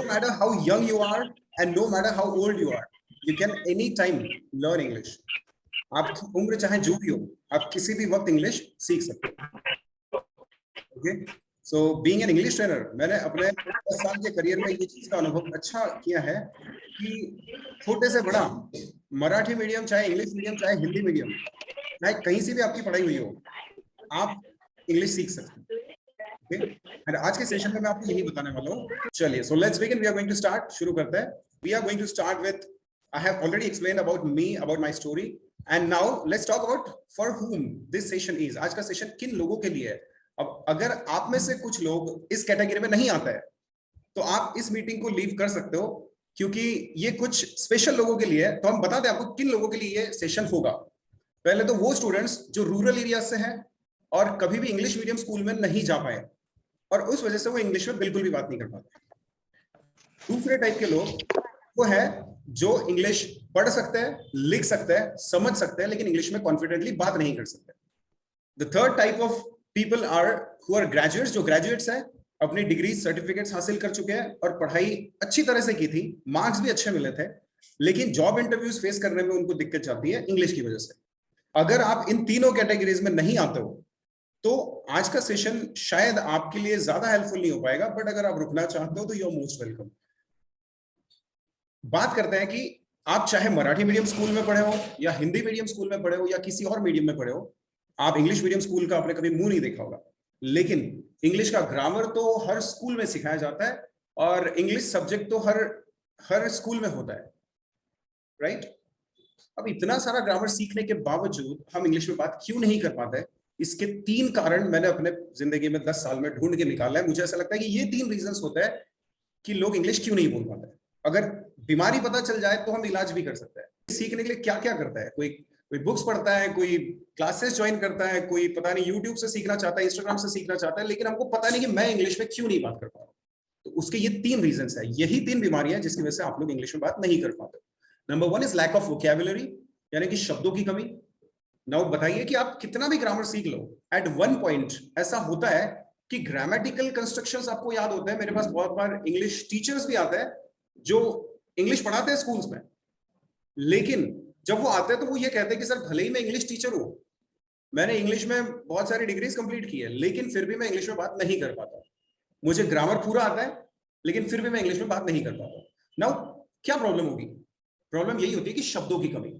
no matter how young you are and no matter how old you are, you can anytime learn English. आपकी उम्र चाहे जो भी हो, आप किसी भी वक्त इंग्लिश सीख सकते हो. Okay, so being an English trainer, मैंने अपने 10 साल के करियर में ये चीज का अनुभव अच्छा किया है कि छोटे से बड़ा, मराठी मीडियम चाहे इंग्लिश मीडियम चाहे हिंदी मीडियम, चाहे कहीं से भी आपकी पढ़ाई हुई हो, आप इंग्लिश सीख सकते हैं. और आज के सेशन में मैं आपको यही बताने वाला हूँ. चलिए, so let's begin. We are going to start. शुरू करते हैं. We are going to start with, I have already explained about me, about my story, and now let's talk about for whom this session is. आज का session किन लोगों के लिए है. अब अगर आप में से कुछ लोग इस कैटेगरी में नहीं आता है, तो आप इस मीटिंग को लीव कर सकते हो, क्योंकि ये कुछ स्पेशल लोगों के लिए है. तो हम बता दें आपको किन लोगों के लिए ये सेशन होगा. पहले तो वो स्टूडेंट्स जो रूरल एरिया से हैं और कभी भी इंग्लिश मीडियम स्कूल में नहीं जा पाए और उस वजह से वो इंग्लिश में बिल्कुल भी बात नहीं कर पाते. दूसरे टाइप के लोग वो है जो इंग्लिश पढ़ सकते हैं, लिख सकते हैं, समझ सकते हैं, लेकिन इंग्लिश में कॉन्फिडेंटली बात नहीं कर सकते. The third type of people are who are graduates, जो ग्रेजुएट्स हैं, अपनी डिग्री सर्टिफिकेट्स हासिल कर चुके हैं और पढ़ाई अच्छी तरह से की थी, मार्क्स भी अच्छे मिले थे, लेकिन जॉब इंटरव्यूज फेस करने में उनको दिक्कत जाती है इंग्लिश की वजह से. अगर आप इन तीनों कैटेगरीज में नहीं आते हो तो आज का सेशन शायद आपके लिए ज्यादा हेल्पफुल नहीं हो पाएगा, बट अगर आप रुकना चाहते हो तो यू आर मोस्ट वेलकम. बात करते हैं कि आप चाहे मराठी मीडियम स्कूल में पढ़े हो या हिंदी मीडियम स्कूल में पढ़े हो या किसी और मीडियम में पढ़े हो, आप इंग्लिश मीडियम स्कूल का आपने कभी मुंह नहीं देखा होगा, लेकिन इंग्लिश का ग्रामर तो हर स्कूल में सिखाया जाता है और इंग्लिश सब्जेक्ट तो हर स्कूल में होता है, राइट? अब इतना सारा ग्रामर सीखने के बावजूद हम इंग्लिश में बात क्यों नहीं कर पाते? इसके 3 कारण मैंने अपने जिंदगी में 10 साल में ढूंढ के निकाला है. मुझे ऐसा लगता है कि ये 3 रीजंस होते हैं कि लोग इंग्लिश क्यों नहीं बोल पाते. अगर बीमारी पता चल जाए तो हम इलाज भी कर सकते हैं. सीखने के लिए क्या क्या करता है, कोई बुक्स पढ़ता है, कोई क्लासेस ज्वाइन करता है, कोई पता नहीं यूट्यूब से सीखना चाहता है, इंस्टाग्राम से सीखना चाहता है, लेकिन हमको पता नहीं कि मैं इंग्लिश में क्यों नहीं बात कर पा रहा हूँ. तो उसके ये 3 रीजंस है. यही 3 बीमारियां जिसकी वजह से आप लोग इंग्लिश में बात नहीं कर पाते. Number 1 is lack of vocabulary, यानी कि शब्दों की कमी. नाउ बताइए कि आप कितना भी ग्रामर सीख लो, एट वन पॉइंट ऐसा होता है कि ग्रामेटिकल कंस्ट्रक्शंस आपको याद होते हैं. मेरे पास बहुत बार इंग्लिश टीचर्स भी आते हैं जो इंग्लिश पढ़ाते हैं स्कूल्स में, लेकिन जब वो आते हैं तो वो ये कहते हैं कि सर भले ही मैं इंग्लिश टीचर हूं, मैंने इंग्लिश में बहुत सारी डिग्रीज कंप्लीट की है, लेकिन फिर भी मैं इंग्लिश में बात नहीं कर पाता. मुझे ग्रामर पूरा आता है लेकिन फिर भी मैं इंग्लिश में बात नहीं कर पाता. नाउ क्या प्रॉब्लम होगी? प्रॉब्लम यही होती है कि शब्दों की कमी.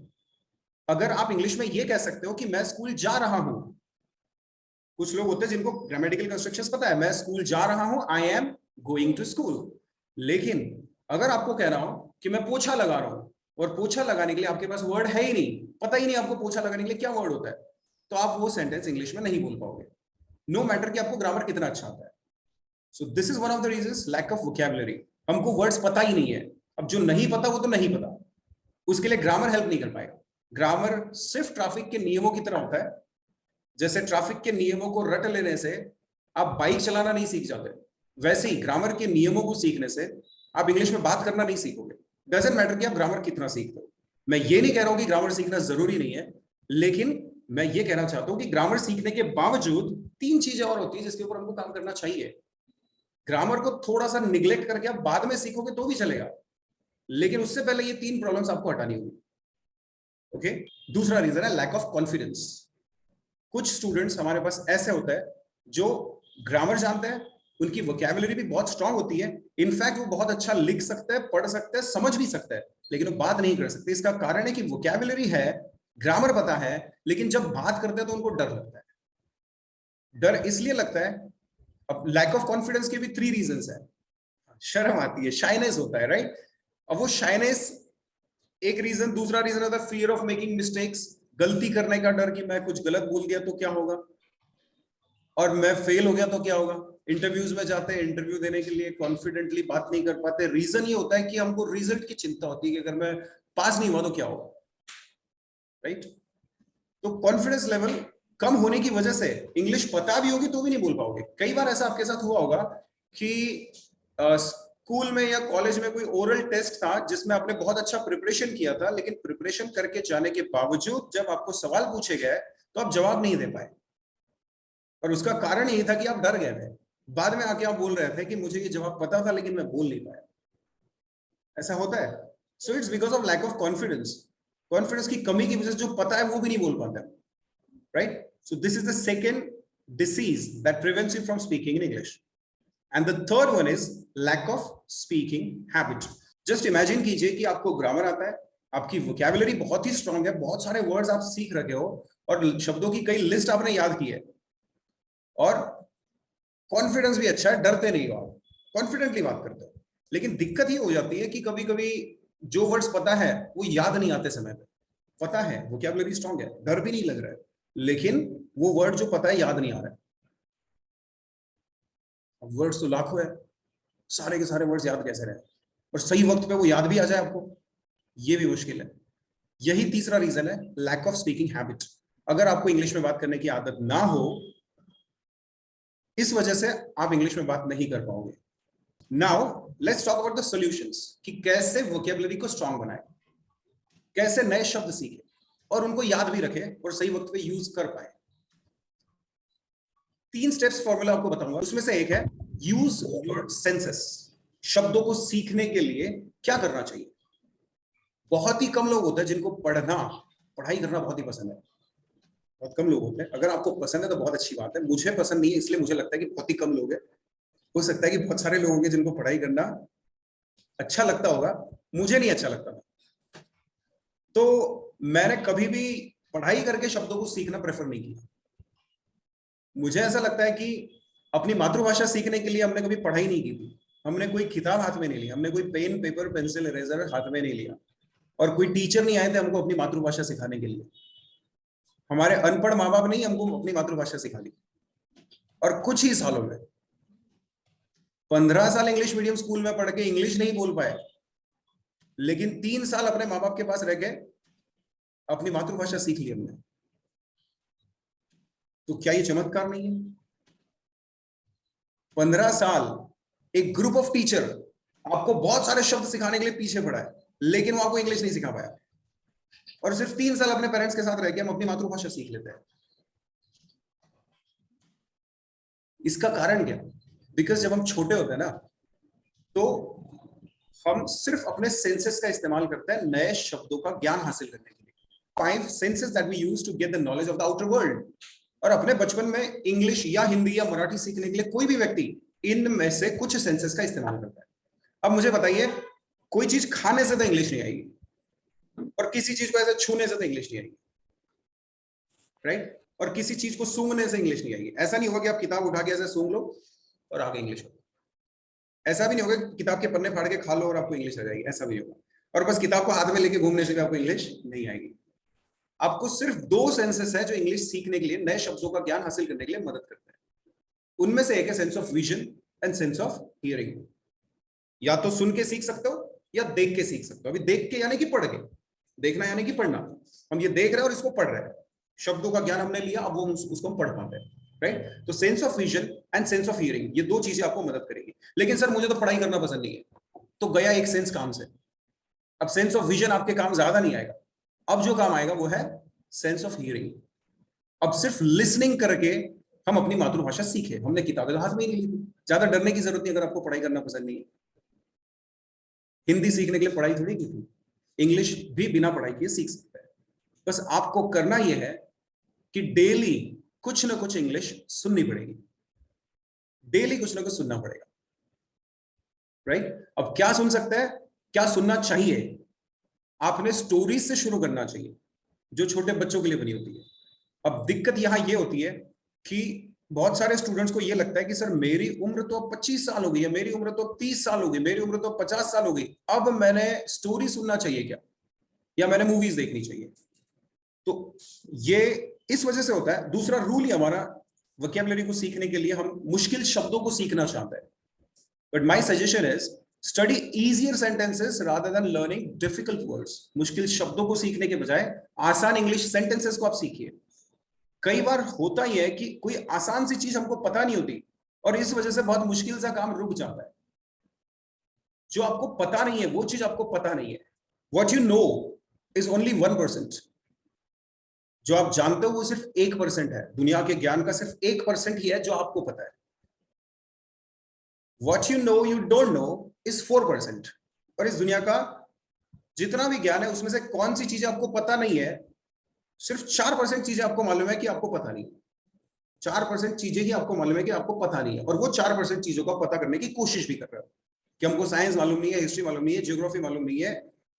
अगर आप इंग्लिश में ये कह सकते हो कि मैं स्कूल जा रहा हूं, कुछ लोग होते हैं जिनको ग्रामेटिकल कंस्ट्रक्शंस पता है, मैं स्कूल जा रहा हूं, I am going to school. लेकिन अगर आपको कह रहा हूं कि मैं पोछा लगा रहा हूं, और पोछा लगाने के लिए आपके पास वर्ड है ही नहीं, पता ही नहीं आपको पोछा लगाने के लिए क्या वर्ड होता है, तो आप वो सेंटेंस इंग्लिश में नहीं बोल पाओगे, नो मैटर कि आपको ग्रामर कितना अच्छा आता है. So this is one of the reasons, lack of vocabulary. हमको वर्ड्स पता ही नहीं है. अब जो नहीं पता वो तो नहीं पता, उसके लिए ग्रामर हेल्प नहीं कर पाएगा. ग्रामर सिर्फ ट्रैफिक के नियमों की तरह होता है. जैसे ट्रैफिक के नियमों को रट लेने से आप बाइक चलाना नहीं सीख जाते, वैसे ही ग्रामर के नियमों को सीखने से आप इंग्लिश में बात करना नहीं सीखोगे. डजंट मैटर कि आप ग्रामर कितना सीखते हो. मैं ये नहीं कह रहा हूं कि ग्रामर सीखना जरूरी नहीं है, लेकिन मैं ये कहना चाहता हूं कि ग्रामर सीखने के बावजूद 3 चीजें और होती है जिसके ऊपर हमको काम करना चाहिए. ग्रामर को थोड़ा सा निग्लेक्ट करके आप बाद में सीखोगे तो भी चलेगा, लेकिन उससे पहले ये 3 प्रॉब्लम्स आपको हटानी होगी. ओके, दूसरा रीजन है लैक ऑफ कॉन्फिडेंस. कुछ स्टूडेंट्स हमारे पास ऐसे होते हैं जो ग्रामर जानते हैं, उनकी वोकैबुलरी भी बहुत स्ट्रांग होती है, इनफैक्ट वो बहुत अच्छा लिख सकते हैं, पढ़ सकते हैं, समझ भी सकते हैं, लेकिन वो बात नहीं कर सकते. इसका कारण है कि वोकैबुलरी है, ग्रामर पता है, लेकिन जब बात करते हैं तो उनको डर लगता है. डर इसलिए लगता है, अब लैक ऑफ कॉन्फिडेंस के भी 3 रीजंस है. शर्म आती है, शाइनेस होता है, राइट? अब वो शाइनेस एक रीजन, दूसरा रीजन होता है फियर ऑफ मेकिंग मिस्टेक्स, गलती करने का डर कि मैं कुछ गलत बोल दिया तो क्या होगा, और मैं फेल हो गया तो क्या होगा. इंटरव्यूज में जाते हैं, इंटरव्यू देने के लिए कॉन्फिडेंटली बात नहीं कर पाते. रीजन ये होता है कि हमको रिजल्ट की चिंता होती है कि अगर मैं पास नहीं हुआ तो क्या होगा, राइट? तो कॉन्फिडेंस लेवल कम होने की वजह से इंग्लिश पता भी होगी तो भी नहीं बोल पाओगे. कई बार ऐसा आपके साथ हुआ होगा कि स्कूल में या कॉलेज में कोई ओरल टेस्ट था जिसमें आपने बहुत अच्छा प्रिपरेशन किया था, लेकिन प्रिपरेशन करके जाने के बावजूद जब आपको सवाल पूछे गए तो आप जवाब नहीं दे पाए, और उसका कारण यही था कि आप डर गए थे. बाद में आके आप बोल रहे थे कि मुझे ये जवाब पता था लेकिन मैं बोल नहीं पाया. ऐसा होता है। So it's because of lack of confidence. Confidence की कमी की वजह से जो पता है वो भी नहीं बोल पाता, right? So this is the second disease that prevents you from speaking in English. And the third one is lack of speaking habit. Just imagine कीजिए कि आपको ग्रामर आता है, आपकी वोकैबुलरी बहुत ही स्ट्रांग है, बहुत सारे वर्ड्स आप सीख रखे हो और शब्दों की कई लिस्ट आपने याद की है, और कॉन्फिडेंस भी अच्छा है, डरते नहीं हो आप, कॉन्फिडेंटली बात करते हो। लेकिन दिक्कत ये हो जाती है कि कभी कभी जो वर्ड्स पता है वो याद नहीं आते समय पे। पता है, वोकैबुलरी स्ट्रांग है, डर भी नहीं लग रहा है, लेकिन वो वर्ड जो पता है याद नहीं आ रहा है। अब वर्ड्स तो लाखों है, सारे के सारे वर्ड्स याद कैसे रहे और सही वक्त पे वो याद भी आ जाए आपको, ये भी मुश्किल है। यही तीसरा रीजन है, लैक ऑफ स्पीकिंग हैबिट। अगर आपको इंग्लिश में बात करने की आदत ना हो, इस वजह से आप इंग्लिश में बात नहीं कर पाओगे। Now let's talk about the solutions, कि कैसे वोकैबुलरी को स्ट्रांग बनाए, कैसे नए शब्द सीखे और उनको याद भी रखे और सही वक्त पे यूज कर पाए। 3 स्टेप्स फॉर्मूला आपको बताऊंगा, उसमें से एक है यूज योर सेंसेस। शब्दों को सीखने के लिए क्या करना चाहिए? बहुत ही कम लोग होते हैं जिनको पढ़ाई करना बहुत ही पसंद है, बहुत कम लोग होते हैं। अगर आपको पसंद है तो बहुत अच्छी बात है, मुझे पसंद नहीं है, इसलिए मुझे लगता है कि बहुत ही कम लोग हैं। हो सकता है कि बहुत सारे लोग होंगे जिनको पढ़ाई करना अच्छा लगता होगा, मुझे नहीं अच्छा लगता। तो मैंने कभी भी पढ़ाई करके शब्दों को सीखना प्रेफर नहीं किया। मुझे ऐसा लगता है कि अपनी मातृभाषा सीखने के लिए हमने कभी पढ़ाई नहीं की थी, हमने कोई किताब हाथ में नहीं ली, हमने कोई पेन पेपर पेंसिल इरेजर हाथ में नहीं लिया, और कोई टीचर नहीं आए थे हमको अपनी मातृभाषा सिखाने के लिए। हमारे अनपढ़ माँ बाप नहीं हमको अपनी मातृभाषा सिखा दी। और कुछ ही सालों में 15 साल इंग्लिश मीडियम स्कूल में पढ़ के इंग्लिश नहीं बोल पाए, लेकिन 3 साल अपने माँ बाप के पास रह के अपनी मातृभाषा सीख ली हमने। तो क्या ये चमत्कार नहीं है? 15 साल एक ग्रुप ऑफ टीचर आपको बहुत सारे शब्द सिखाने के लिए पीछे पड़ा है, लेकिन वो आपको इंग्लिश नहीं सिखा पाया, और सिर्फ 3 साल अपने पेरेंट्स के साथ रह के हम अपनी मातृभाषा सीख लेते हैं। इसका कारण क्या? बिकॉज जब हम छोटे होते हैं ना, तो हम सिर्फ अपने सेंसेस का इस्तेमाल करते हैं नए शब्दों का ज्ञान हासिल करने के लिए। 5 senses that we use to get the knowledge of the outer world. और अपने बचपन में इंग्लिश या हिंदी या मराठी सीखने के लिए कोई भी व्यक्ति इनमें से कुछ सेंसेस का इस्तेमाल करता है। अब मुझे बताइए, कोई चीज खाने से तो इंग्लिश नहीं आएगी, और किसी चीज को ऐसे छूने से तो इंग्लिश नहीं आएगी, राइट? और किसी चीज को सूंघने से इंग्लिश नहीं आएगी। ऐसा नहीं होगा कि आप किताब उठा के ऐसे सूंघ लो और आगे इंग्लिश हो। ऐसा भी नहीं होगा कि किताब के पन्ने फाड़ के खा लो और आपको इंग्लिश आ जाएगी, ऐसा भी होगा। और बस किताब को हाथ में लेके घूमने से भी आपको इंग्लिश नहीं आएगी। आपको सिर्फ 2 सेंसेस है जो इंग्लिश सीखने के लिए, नए शब्दों का ज्ञान हासिल करने के लिए मदद करते हैं। उनमें से एक है sense of vision and sense of hearing. या तो सुन के सीख सकते हो या देख के सीख सकते हो। अभी देख के यानी कि पढ़ के, देखना यानी कि पढ़ना। हम ये देख रहे हैं और इसको पढ़ रहे हैं, शब्दों का ज्ञान हमने लिया, अब वो उसको हम पढ़ पाते हैं, राइट? तो sense of vision and sense of hearing, ये 2 चीजें आपको मदद करेगी। लेकिन सर मुझे तो पढ़ाई करना पसंद नहीं है, तो गया एक सेंस काम से। अब सेंस ऑफ विजन आपके काम ज्यादा नहीं आएगा, अब जो काम आएगा वो है सेंस ऑफ हियरिंग। अब सिर्फ लिसनिंग करके हम अपनी मातृभाषा सीखे, हमने किताबें हाथ में ही नहीं ली थी। ज्यादा डरने की जरूरत नहीं अगर आपको पढ़ाई करना पसंद नहीं है। हिंदी सीखने के लिए पढ़ाई थोड़ी की थी, इंग्लिश भी बिना पढ़ाई किए सीख सकते हैं। बस आपको करना यह है कि डेली कुछ ना कुछ इंग्लिश सुननी पड़ेगी, डेली कुछ ना कुछ सुनना पड़ेगा, राइट? अब क्या सुन सकते हैं, क्या सुनना चाहिए? आपने स्टोरीज से शुरू करना चाहिए जो छोटे बच्चों के लिए बनी होती है। अब दिक्कत यहां ये होती है कि बहुत सारे स्टूडेंट्स को ये लगता है कि सर मेरी उम्र तो 25 साल हो गई है, मेरी उम्र तो 30 साल हो गई, मेरी उम्र तो 50 साल हो गई, अब मैंने स्टोरी सुनना चाहिए क्या, या मैंने मूवीज देखनी चाहिए? तो ये इस वजह से होता है। दूसरा रूल ही हमारा, वोकैबुलरी को सीखने के लिए हम मुश्किल शब्दों को सीखना चाहते हैं, but my suggestion is study easier sentences rather than learning difficult words. मुश्किल शब्दों को सीखने के बजाय आसान इंग्लिश सेंटेंसेस को आप सीखिए। कई बार होता ही है कि कोई आसान सी चीज हमको पता नहीं होती, और इस वजह से बहुत मुश्किल सा काम रुक जाता है। जो आपको पता नहीं है वो चीज आपको पता नहीं है। What you know is only 1%। जो आप जानते हो वो सिर्फ 1% है। दुनिया के ज्ञान का सिर्फ 1% ही है जो आपको पता है। What you know you don't know is 4%। और इस दुनिया का जितना भी ज्ञान है उसमें से कौन सी चीजें आपको पता नहीं है, सिर्फ 4% चीजें आपको मालूम है कि आपको पता नहीं। 4% चीजें ही आपको मालूम है कि आपको पता नहीं है, और वो 4% चीजों का पता करने की कोशिश भी कर रहे हो कि हमको साइंस मालूम नहीं है, हिस्ट्री मालूम नहीं है, ज्योग्राफी मालूम नहीं है,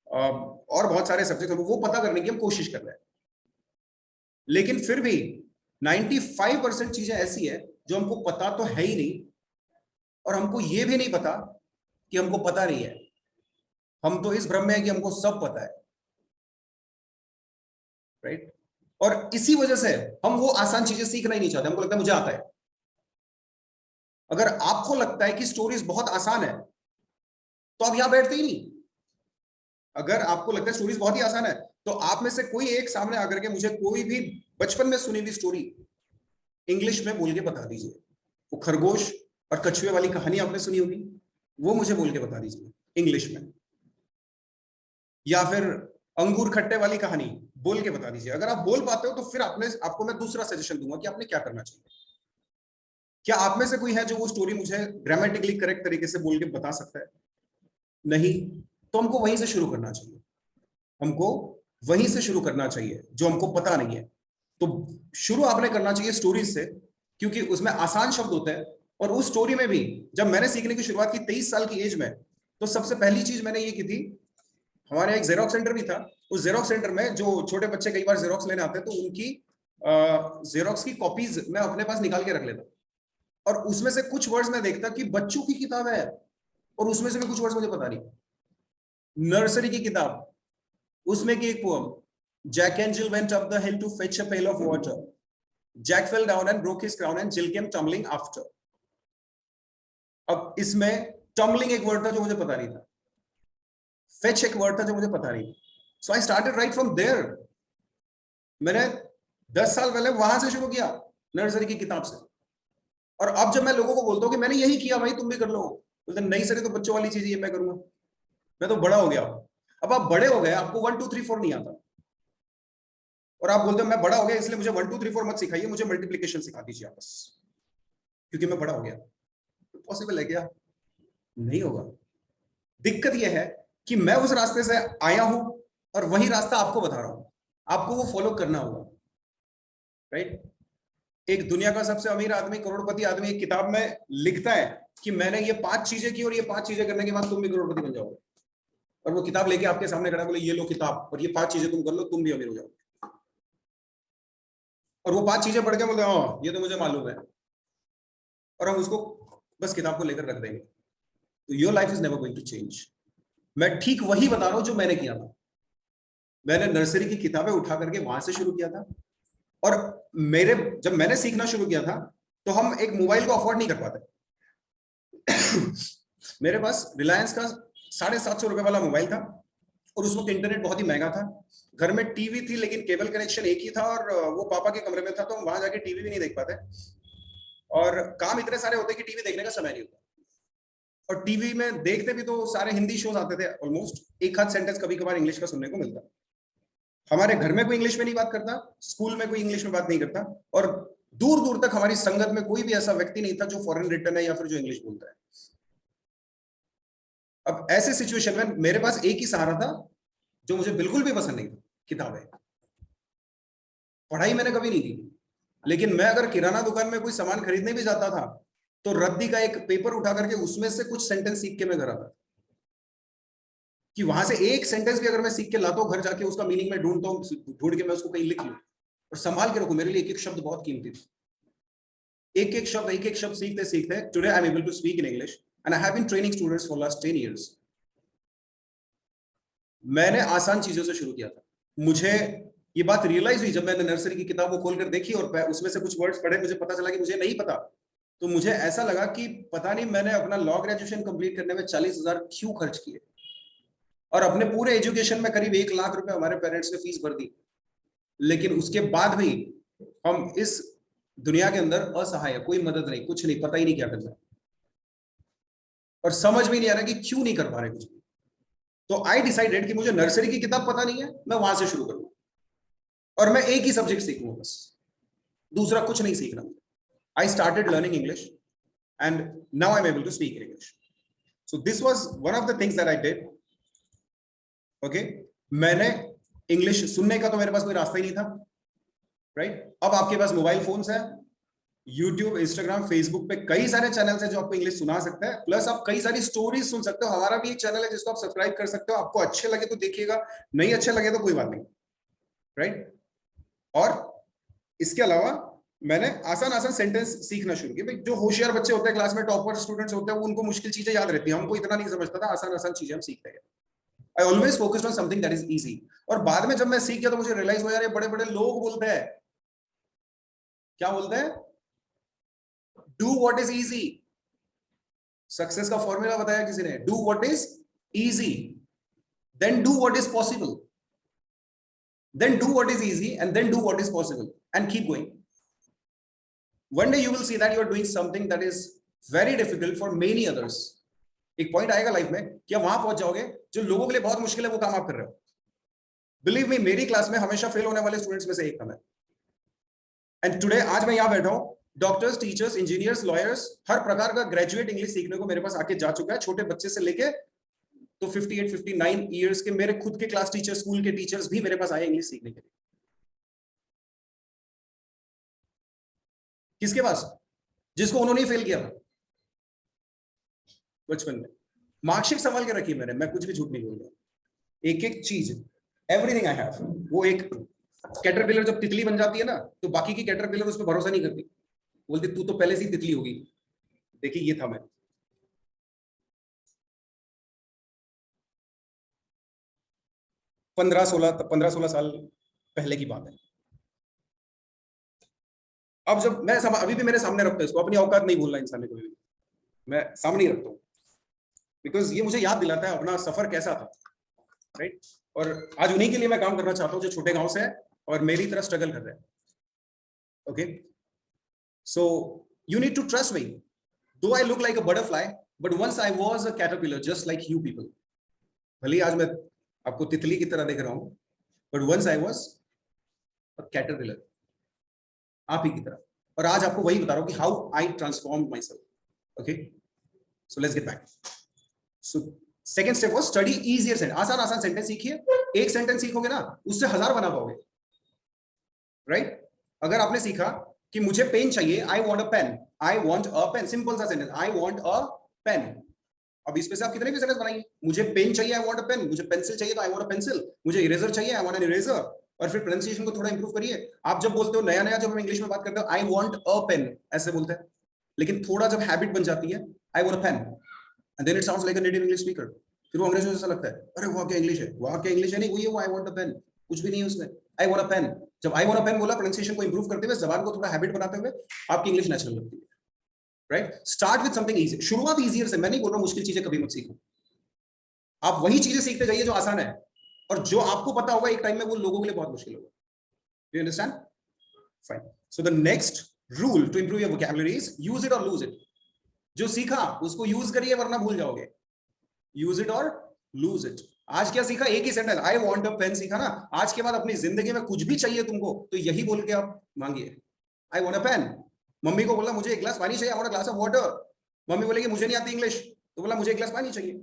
और बहुत सारे सब्जेक्ट वो पता करने की हम कोशिश कर रहे हैं। लेकिन फिर भी 95% चीजें ऐसी है जो हमको पता तो है ही नहीं, और हमको ये भी नहीं पता कि हमको पता नहीं है। हम तो इस भ्रम में है कि हमको सब पता है, राइट? और इसी वजह से हम वो आसान चीजें सीखना ही नहीं चाहते, हमको लगता है मुझे आता है। अगर आपको लगता है कि स्टोरीज बहुत आसान है तो आप यहां बैठते ही नहीं। अगर आपको लगता है स्टोरीज बहुत ही आसान है तो आप में से कोई एक सामने आकर के मुझे कोई भी बचपन में सुनी हुई स्टोरी इंग्लिश में बोल के बता दीजिए। वो खरगोश और कछुए वाली कहानी आपने सुनी होगी, वो मुझे बोल के बता दीजिए इंग्लिश में। या फिर अंगूर खट्टे वाली कहानी बोल के बता दीजिए। अगर आप बोल पाते हो तो फिर आपको मैं दूसरा सजेशन दूंगा कि आपने क्या करना चाहिए। क्या आप में से कोई है जो वो स्टोरी मुझे ग्रामेटिकली करेक्ट तरीके से बोल के बता सकता है? नहीं। तो हमको वहीं से शुरू करना चाहिए, हमको वहीं से शुरू करना चाहिए जो हमको पता नहीं है। तो शुरू आपने करना चाहिए स्टोरीज से, क्योंकि उसमें आसान शब्द होते हैं। और उस स्टोरी में भी जब मैंने सीखने की शुरुआत की 23 साल की एज में, तो सबसे पहली चीज मैंने ये की थी, हमारे एक जेरोक्स सेंटर भी था। उस जेरोक्स सेंटर में जो छोटे बच्चे कई बार जेरोक्स लेने आते हैं, तो उनकी जेरोक्स की कॉपीज मैं अपने पास निकाल के रख लेता, और उसमें से कुछ वर्ड्स मैं देखता कि बच्चों की किताब है, और उसमें से भी कुछ वर्ड्स मुझे पता नहीं। नर्सरी की किताब, उसमें की एक poem, Jack and Jill went up the hill to fetch a pail of water, Jack fell down and broke his crown and Jill came tumbling after. अब इसमें टम्बलिंग एक वर्ड था जो मुझे पता नहीं था, फेच एक वर्ड था जो मुझे पता नहीं। So I started right from there. मैंने 10 साल पहले वहां से शुरू किया, नर्सरी की किताब से। और अब जब मैं लोगों को बोलता हूँ कि मैंने यही किया भाई, तुम भी कर लो, बोलते नहीं सर ये तो बच्चों वाली चीज, ये मैं करूंगा, मैं तो बड़ा हो गया। अब आप बड़े हो गए, आपको 1 2 3 4 नहीं आता, और आप बोलते हो मैं बड़ा हो गया इसलिए मुझे 1 2 3 4 मत सिखाइए, मुझे मल्टीप्लिकेशन सिखा दीजिए आप बस, क्योंकि मैं बड़ा हो गया। तो पॉसिबल है क्या? नहीं होगा। दिक्कत यह है कि मैं उस रास्ते से आया हूं और वही रास्ता आपको बता रहा हूं, आपको वो फॉलो करना होगा, राइट? एक दुनिया का सबसे अमीर आदमी, करोड़पति आदमी, एक किताब में लिखता है कि मैंने ये 5 चीजें की और ये 5 चीजें करने के बाद तुम भी करोड़पति बन जाओगे। और वो किताब लेके आपके सामने खड़ा, बोले ये लो किताब और ये 5 चीजें तुम कर लो, तुम भी अमीर हो जाओगे। और वो 5 चीजें पढ़ के बोलते हाँ ये तो मुझे मालूम है, और हम उसको बस किताब को लेकर रख देंगे। तो your life is never going to change. मैं ठीक वही बता रहा हूं जो मैंने किया था। मैंने नर्सरी की किताबें उठा करके वहां से शुरू किया था। और जब मैंने सीखना शुरू किया था तो हम एक मोबाइल को अफोर्ड नहीं कर पाते। मेरे पास रिलायंस का 750 रुपए वाला मोबाइल था, और उस वक्त इंटरनेट बहुत ही महंगा था। घर में टीवी थी लेकिन केबल कनेक्शन एक ही था, और वो पापा के कमरे में था, तो हम वहां जाके टीवी भी नहीं देख पाते, और काम इतने सारे होते कि टीवी देखने का समय नहीं होता। और टीवी में देखते भी तो सारे हिंदी शोज आते थे ऑलमोस्ट, एक आध सेंटेंस कभी कभार इंग्लिश का सुनने को मिलता। हमारे घर में कोई इंग्लिश में नहीं बात करता, स्कूल में कोई इंग्लिश में बात नहीं करता, और दूर दूर तक हमारी संगत में कोई भी ऐसा व्यक्ति नहीं था जो फॉरेन रिटर्न है या फिर जो इंग्लिश बोलता है। अब ऐसे सिचुएशन में मेरे पास एक ही सहारा था जो मुझे बिल्कुल भी पसंद नहीं था, किताबें। पढ़ाई मैंने कभी नहीं की, लेकिन मैं अगर किराना दुकान में कोई सामान खरीदने भी जाता था तो रद्दी का एक पेपर उठा करके उसमें से कुछ सेंटेंस सीख के मैं घर आता, कि वहां से एक सेंटेंस भी अगर मैं सीख के लाता हूं घर जाके, उसका मीनिंग मैं ढूंढता हूं, ढूंढ के मैं उसको कहीं लिख लूं और संभाल के रखूं। मेरे लिए एक एक शब्द बहुत कीमती था। एक एक शब्द सीखते सीखते today I am able to speak in English and I have been training students for last 10 years. मैंने आसान चीजों से शुरू किया था। मुझे ये बात रियलाइज हुई जब मैंने नर्सरी की किताब को खोलकर देखी और उसमें से कुछ वर्ड्स पढ़े, मुझे पता चला कि मुझे नहीं पता। तो मुझे ऐसा लगा कि पता नहीं मैंने अपना लॉ ग्रेजुएशन कंप्लीट करने में 40,000 क्यों खर्च किए, और अपने पूरे एजुकेशन में करीब 1 लाख रुपए हमारे पेरेंट्स ने फीस भर दी, लेकिन उसके बाद भी हम इस दुनिया के अंदर असहाय, कोई मदद नहीं, कुछ नहीं, पता ही नहीं क्या करना, और समझ भी नहीं आ रहा कि क्यों नहीं कर पा रहे कुछ भी। तो आई डिसाइडेड कि मुझे नर्सरी की किताब पता नहीं है, मैं वहां से शुरू करूंगा और मैं एक ही सब्जेक्ट सीखूंगा बस, दूसरा कुछ नहीं सीखना। I started learning English and now I am able to speak in English. So this was one of the things that I did. Okay, मैंने इंग्लिश सुनने का तो मेरे पास कोई रास्ता ही नहीं था, राइट। अब आपके पास मोबाइल फोन्स है, यूट्यूब, इंस्टाग्राम, फेसबुक पे कई सारे चैनल्स हैं जो आपको इंग्लिश सुना सकता है, प्लस आप कई सारी स्टोरीज सुन सकते हो। हमारा भी एक चैनल है जिसको आप सब्सक्राइब कर सकते हो, आपको अच्छे लगे तो देखिएगा, नहीं अच्छे लगे तो कोई बात नहीं, राइट। और इसके अलावा मैंने आसान आसान सेंटेंस सीखना शुरू किया। जो होशियार बच्चे होते हैं क्लास में, टॉपर स्टूडेंट्स होते हैं, उनको मुश्किल चीजें याद रहती है, हमको इतना नहीं समझता था, आसान आसान चीजें हम सीखते हैं। I always focused on something that is easy. और बाद में जब मैं सीख गया तो मुझे रियलाइज हो, यार ये बड़े बड़े लोग बोलते हैं, क्या बोलते हैं, do what is easy. Success का फॉर्मूला बताया किसी ने, do what is easy, then do what is possible, then do what is easy and then do what is possible and keep going. One day you will see that you are doing something that is very difficult for many others. एक point आएगा life में कि आप वहां पहुंच जाओगे जो लोगों के लिए बहुत मुश्किल है, वो काम आप कर रहे हो। बिलीव मी, मेरी क्लास में हमेशा फेल होने वाले स्टूडेंट्स में से एक था मैं। एंड टुडे, आज मैं यहां बैठा हूं, डॉक्टर्स, टीचर्स, इंजीनियर्स, लॉयर्स, हर प्रकार का ग्रेजुएट इंग्लिश सीखने को मेरे पास आके जा चुका है, छोटे बच्चे से लेके तो 58 59 इयर्स के मेरे खुद के क्लास टीचर, स्कूल के टीचर्स भी मेरे पास आए इंग्लिश सीखने के लिए। किसके पास? जिसको उन्होंने ही फेल किया था बचपन में। मार्कशीट संभाल के रखी मैंने, मैं कुछ भी झूठ नहीं बोल रहा, एक एक चीज, एवरीथिंग आई हैव। वो एक कैटरपिलर जब तितली बन जाती है ना, तो बाकी की कैटरपिलर उस पर भरोसा नहीं करती, बोलती तू तो पहले से ही तितली होगी। देखिए ये था मैं। पंद्रह सोलह साल पहले की बात है। अब जब मैं अभी भी मेरे सामने रखता हूं इसको, अपनी औकात नहीं भूलना इंसान को, मैं सामने ही रखता हूं, बिकॉज ये मुझे याद दिलाता है अपना सफर कैसा था, राइट। और आज उन्हीं के लिए मैं काम करना चाहता हूं जो छोटे गांव से है और मेरी तरह स्ट्रगल कर रहे हैं। Okay, so you need to trust me, though I look like a butterfly, but once I was a caterpillar just like you people. भले आज मैं आपको तितली की तरह देख रहा हूं, but once I was a caterpillar, आप ही की तरह। और आज आपको वही बता रहा हूं कि how I transform my self. Okay, so let's get back. So second step was study easier sentence. आसान आसान सेंटेंस सीखिए, एक सेंटेंस सीखोगे ना उससे 1000 बना पाओगे, राइट। अगर आपने सीखा कि मुझे पेन चाहिए, I want a pen, I want a pen, simple सा sentence, I want a pen. अब इस पे से आप कितने भी सेंटेंस बनाएंगे, मुझे पेन चाहिए, आई वांट अ पेन, मुझे पेंसिल चाहिए तो आई वांट अ पेंसिल, मुझे इरेजर चाहिए, आई वांट एन इरेजर। और फिर प्रोनाउंसिएशन को थोड़ा इंप्रूव करिए। आप जब बोलते हो नया नया, जब हम इंग्लिश में बात करते हो, आई वांट अ पेन ऐसे बोलते हैं, लेकिन थोड़ा जब हैबिट बन जाती है, I want a pen, and then it sounds like a native English speaker, फिर वो अंग्रेजों जैसा लगता है, अरे वाह क्या इंग्लिश है, वाह क्या इंग्लिश है, नहीं वही है वो, आई वांट अ पेन, कुछ भी नहीं है उसमें, आई वांट अ पेन। जब आई वांट अ पेन बोला, प्रोनाउंसिएशन को इंप्रूव करते हुए, जबान को थोड़ा हैबिट बनाते हुए, आपकी इंग्लिश नेचुरल लगती है, right. Start with something easy, शुरुआत इजियर से। मैं नहीं बोल रहा मुश्किल चीजें कभी मत सीखो, आप वही चीजें सीखते जाइए जो आसान है, और जो आपको पता होगा एक टाइम में वो लोगों के लिए बहुत मुश्किल होगा। You understand? Fine. So the next rule to improve your vocabulary is use it और लूज इट। जो सीखा उसको यूज करिए वरना भूल जाओगे। यूज इट और लूज इट। आज क्या सीखा? एक ही sentence, I want a pen सीखा ना। आज के बाद अपनी जिंदगी में कुछ भी चाहिए तुमको तो यही बोल के आप मांगिए, आई वांट अ पेन। मम्मी को बोला मुझे एक गिलास पानी चाहिए, I want a glass of water. मम्मी बोलेगी मुझे नहीं आती इंग्लिश, तो बोला मुझे एक गिलास पानी चाहिए।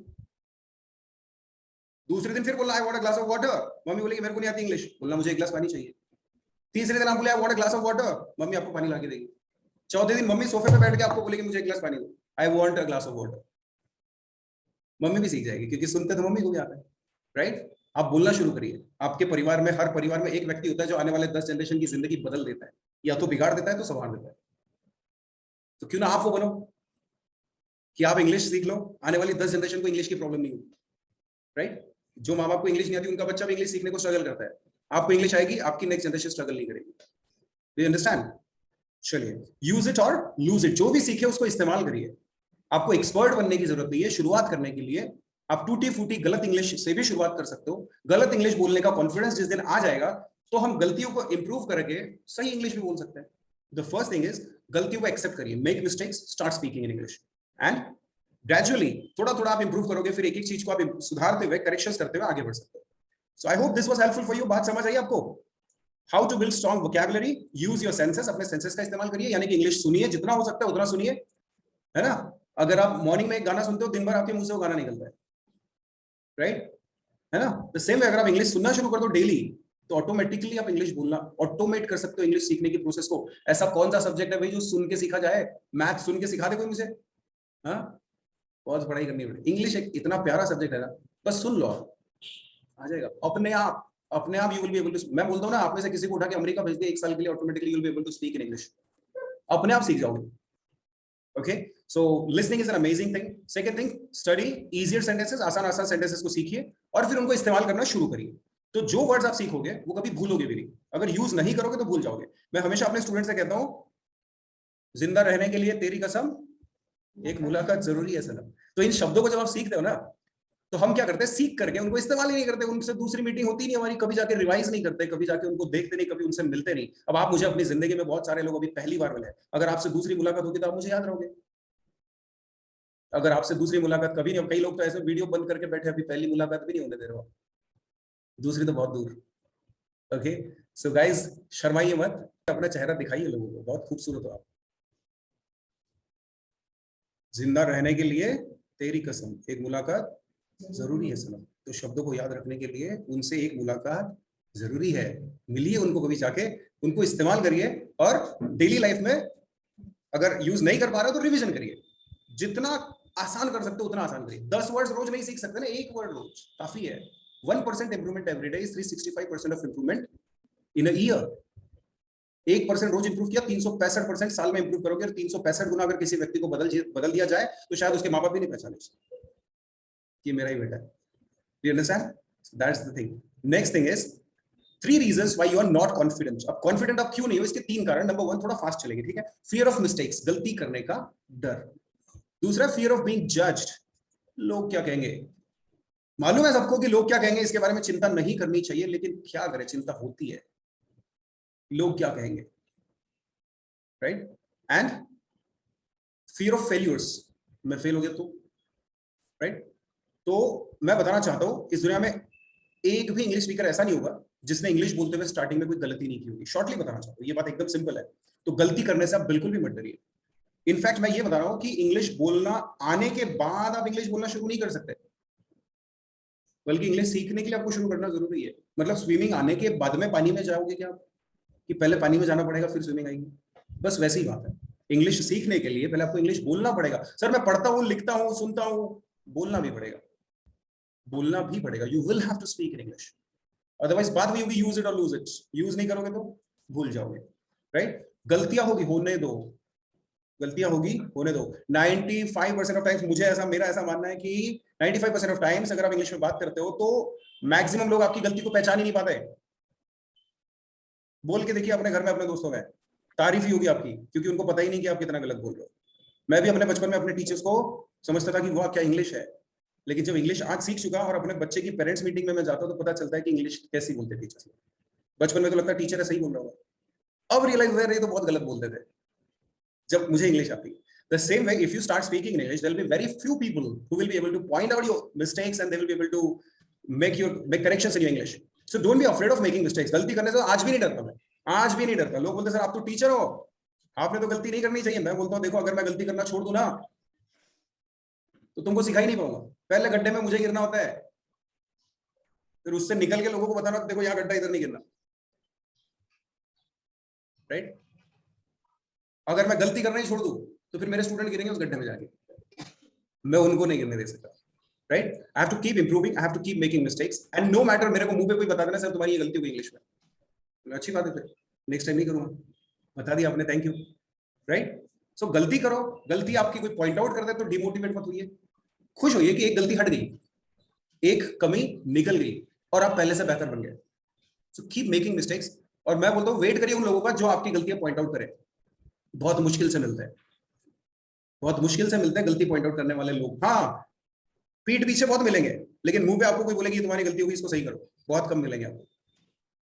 दूसरे दिन फिर बोला आई want a glass of water, मम्मी बोलेगी मेरे को नहीं आती इंग्लिश, बोलना मुझे एक गिलास पानी चाहिए। तीसरे दिन आप बोले आई want a glass of water, mummy आपको पानी ला के देगी। चौथे दिन मम्मी सोफे पे बैठ के आपको बोलेगी मुझे एक गिलास पानी दो, आई want a glass of water. Mummy भी सीख जाएगी क्योंकि सुनते तो मम्मी को भी आता है, राइट। आप बोलना शुरू करिए। आपके परिवार में, हर परिवार में एक व्यक्ति होता है जो आने वाले 10 जनरेशन की जिंदगी बदल देता है, या तो बिगाड़ देता है तो संवार देता है। तो क्यों ना आप वो बनो कि आप इंग्लिश सीख लो, आने वाली 10 जनरेशन को इंग्लिश की प्रॉब्लम नहीं होगी, राइट। जो माँ बाप को इंग्लिश नहीं आती उनका बच्चा भी इंग्लिश सीखने को स्ट्रगल करता है, आपको इंग्लिश आएगी, आपकी नेक्स्ट जनरेशन स्ट्रगल नहीं करेगी। Do you understand? चलिए, यूज इट और लूज इट। जो भी सीखे उसको इस्तेमाल करिए। आपको एक्सपर्ट बनने की जरूरत नहीं है। शुरुआत करने के लिए आप टूटी फूटी गलत इंग्लिश से भी शुरुआत कर सकते हो। गलत इंग्लिश बोलने का कॉन्फिडेंस जिस दिन आ जाएगा तो हम गलतियों को इंप्रूव करके सही इंग्लिश भी बोल सकते हैं। द फर्स्ट थिंग इज, गलतियों को एक्सेप्ट करिए, make mistakes, start speaking in English, and gradually थोड़ा थोड़ा आप इंप्रूव करोगे, फिर एक एक चीज को आप सुधारते हुए, करेक्शंस करते हुए आगे बढ़ सकते हो। So I hope this was helpful for you. बात समझ आई आपको? How to build strong vocabulary, use your senses, अपने सेंसेस का इस्तेमाल करिए, यानी कि इंग्लिश सुनिए, जितना हो सकता है उतना सुनिए, है ना। अगर आप मॉर्निंग में एक गाना सुनते हो, दिन भर आपके मुंह से वो गाना निकलता है, राइट। है ना? द सेम वे अगर आप इंग्लिश सुनना शुरू कर दो डेली, तो ऑटोमेटिकली आप इंग्लिश बोलना ऑटोमेट कर सकते हो इंग्लिश सीखने की प्रोसेस को। ऐसा कौन सा सब्जेक्ट है भाई जो सुन के सीखा जाए? मैथ सुन के सिखा दे कोई मुझे? हाँ, बहुत पढ़ाई करनी पड़ेगी। इंग्लिश एक इतना प्यारा सब्जेक्ट है ना, बस सुन लो, आ जाएगा अपने आप। अपने आप you will be able to. मैं बोलता हूँ ना, आप में से किसी को उठा के अमेरिका भेज दे 1 साल के लिए, automatically you will be able to speak in English, अपने आप सीख जाओगे। Okay, so listening is an amazing thing. Second thing, study easier sentences, आसान आसान सेंटेंसेस को सीखिए और फिर उनको इस्तेमाल करना शुरू करिए। तो जो वर्ड्स आप सीखोगे वो कभी भूलोगे भी नहीं। अगर यूज नहीं करोगे तो भूल जाओगे। मैं हमेशा अपने स्टूडेंट से कहता हूं, जिंदा रहने के लिए तेरी कसम, एक मुलाकात जरूरी है सनम। तो इन शब्दों को जब आप सीखते हो ना, तो हम क्या करते हैं, सीख करके उनको इस्तेमाल ही नहीं करते। उनसे दूसरी मीटिंग होती नहीं हमारी, कभी जाके रिवाइज नहीं करते, कभी जाके उनको देखते नहीं, कभी उनसे मिलते नहीं। अब आप मुझे अपनी जिंदगी में बहुत सारे लोग अभी पहली बार मिले, अगर आपसे दूसरी मुलाकात होगी तो आप मुझे याद रहोगे। अगर आपसे दूसरी मुलाकात कभी नहीं, कई लोग तो ऐसे वीडियो बंद करके बैठे, अभी पहली मुलाकात भी नहीं होने दे रहे हो, दूसरी तो बहुत दूर। ओके, सो गाइज शर्माइए मत, अपना चेहरा दिखाइए लोगों को, बहुत खूबसूरत हो आप। जिंदा रहने के लिए तेरी कसम, एक मुलाकात जरूरी है सनम। तो शब्दों को याद रखने के लिए उनसे एक मुलाकात जरूरी है। मिलिए उनको कभी जाके, उनको इस्तेमाल करिए, और डेली लाइफ में अगर यूज नहीं कर पा रहे हो तो रिवीजन करिए। जितना आसान कर सकते हो उतना आसान करिए। 10 वर्ड्स रोज नहीं सीख सकते ना, एक वर्ड रोज काफी है। 1% improvement every day is 365% of improvement in a year. 1% रोज इंप्रूव किया, 365% साल में इंप्रूव करोगे। और 365 गुना अगर किसी व्यक्ति को बदल दिया जाए तो शायद उसके माँ बाप भी नहीं पहचाने कि मेरा ही बेटा है। You understand? So that's the thing. Next thing is 3 reasons why you are not confident. अब confident आप क्यों नहीं हो, इसके 3 कारण। नंबर 1, थोड़ा फास्ट चलेंगे, ठीक है? Fear of mistakes, गलती करने का डर। दूसरा, fear of being judged, लोग क्या कहेंगे। मालूम है सबको कि लोग क्या कहेंगे, इसके बारे में चिंता नहीं करनी चाहिए, लेकिन क्या करें, चिंता होती है, लोग क्या कहेंगे, right? And fear of failures, मैं फेल हो गया तो, राइट? तो मैं बताना चाहता हूं, इस दुनिया में एक भी इंग्लिश स्पीकर ऐसा नहीं होगा जिसने इंग्लिश बोलते हुए स्टार्टिंग में कोई गलती नहीं की होगी। शॉर्टली बताना चाहता हूं, ये बात एकदम सिंपल है। तो गलती करने से आप बिल्कुल भी मत डरिए। इनफैक्ट मैं ये बता रहा हूं कि इंग्लिश बोलना आने के बाद आप इंग्लिश बोलना शुरू नहीं कर सकते, बल्कि इंग्लिश सीखने के लिए आपको शुरू करना जरूरी है। मतलब स्विमिंग आने के बाद में पानी में जाओगे क्या, कि पहले पानी में जाना पड़ेगा फिर स्विमिंग आएगी? बस वैसी ही बात है। इंग्लिश सीखने के लिए पहले आपको इंग्लिश बोलना पड़ेगा। सर मैं पढ़ता हूँ, लिखता हूँ, सुनता हूँ, बोलना भी पड़ेगा, बोलना भी पड़ेगा। You will have to speak in English, otherwise बात वही होगी, यूज इट और लूज इट। यूज नहीं करोगे तो भूल जाओगे, राइट? गलतियां होगी, होने दो, गलतियां होगी, होने दो। 95% ऑफ टाइम्स, मुझे ऐसा, मेरा ऐसा मानना है कि 95% ऑफ टाइम्स अगर आप इंग्लिश में बात करते हो तो मैक्सिमम लोग आपकी गलती को पहचान ही नहीं पाते। बोल के देखिए अपने घर में, अपने दोस्तों में, तारीफ ही होगी आपकी, क्योंकि उनको पता ही नहीं कि आप कितना गलत बोल रहे हो। मैं भी अपने बचपन में अपने टीचर्स को समझता था कि वाह क्या इंग्लिश है, लेकिन जब इंग्लिश आज सीख चुका और अपने बच्चे की पेरेंट्स मीटिंग में मैं जाता हूं तो पता चलता है कि इंग्लिश कैसी बोलते टीचर्स। बचपन में तो लगता है टीचर ऐसा ही बोल रहा होगा, अब रियलाइज हो रहा है तो बहुत गलत बोलते थे जब मुझे इंग्लिश आती। The same way, if you start speaking in English, there will be very few people who will be able to point out your mistakes and they will be able to make corrections in your English. So don't be afraid of making mistakes. गलती करने से आज भी नहीं डरता मैं, आज भी नहीं डरता। लोग बोलते सर आप तो टीचर हो, आपने तो गलती नहीं करनी चाहिए। मैं बोलता हूँ देखो, अगर मैं गलती करना छोड़ दूं ना तो तुमको सिखा ही नहीं पाऊंगा। पहले गड्ढे में मुझे गिरना होता है, फिर उससे निकल के लोगों को बताना देखो यहाँ गड्ढा, इधर नहीं गिरना, राइट? अगर मैं गलती करना ही छोड़ दूं तो फिर मेरे स्टूडेंट गिरेंगे उस गड्ढे में जाके, मैं उनको नहीं गिरने दे सकता, right? I have to keep improving, I have to keep making mistakes and no matter मेरे को मुंह पे कोई बता देना सर तुम्हारी ये गलती हुई इंग्लिश में, तो अच्छी बात है, फिर नेक्स्ट टाइम नहीं करूंगा, बता दिया आपने, थैंक यू, राइट? सो गलती करो, गलती आपकी कोई पॉइंट आउट कर दे तो डिमोटिवेट मत होइए, खुश होइए कि एक गलती हट गई, एक कमी निकल गई और आप पहले से बेहतर बन गए। सो कीप मेकिंग मिस्टेक्स, और मैं बोलता हूँ वेट करिए उन लोगों का जो आपकी गलतियां पॉइंट आउट करें। बहुत मुश्किल से मिलते हैं, बहुत मुश्किल से मिलते हैं गलती पॉइंट आउट करने वाले लोग। हाँ, पीठ पीछे बहुत मिलेंगे, लेकिन मुंह पे आपको कोई बोलेगी तुम्हारी गलती होगी इसको सही करो, बहुत कम मिलेंगे आपको,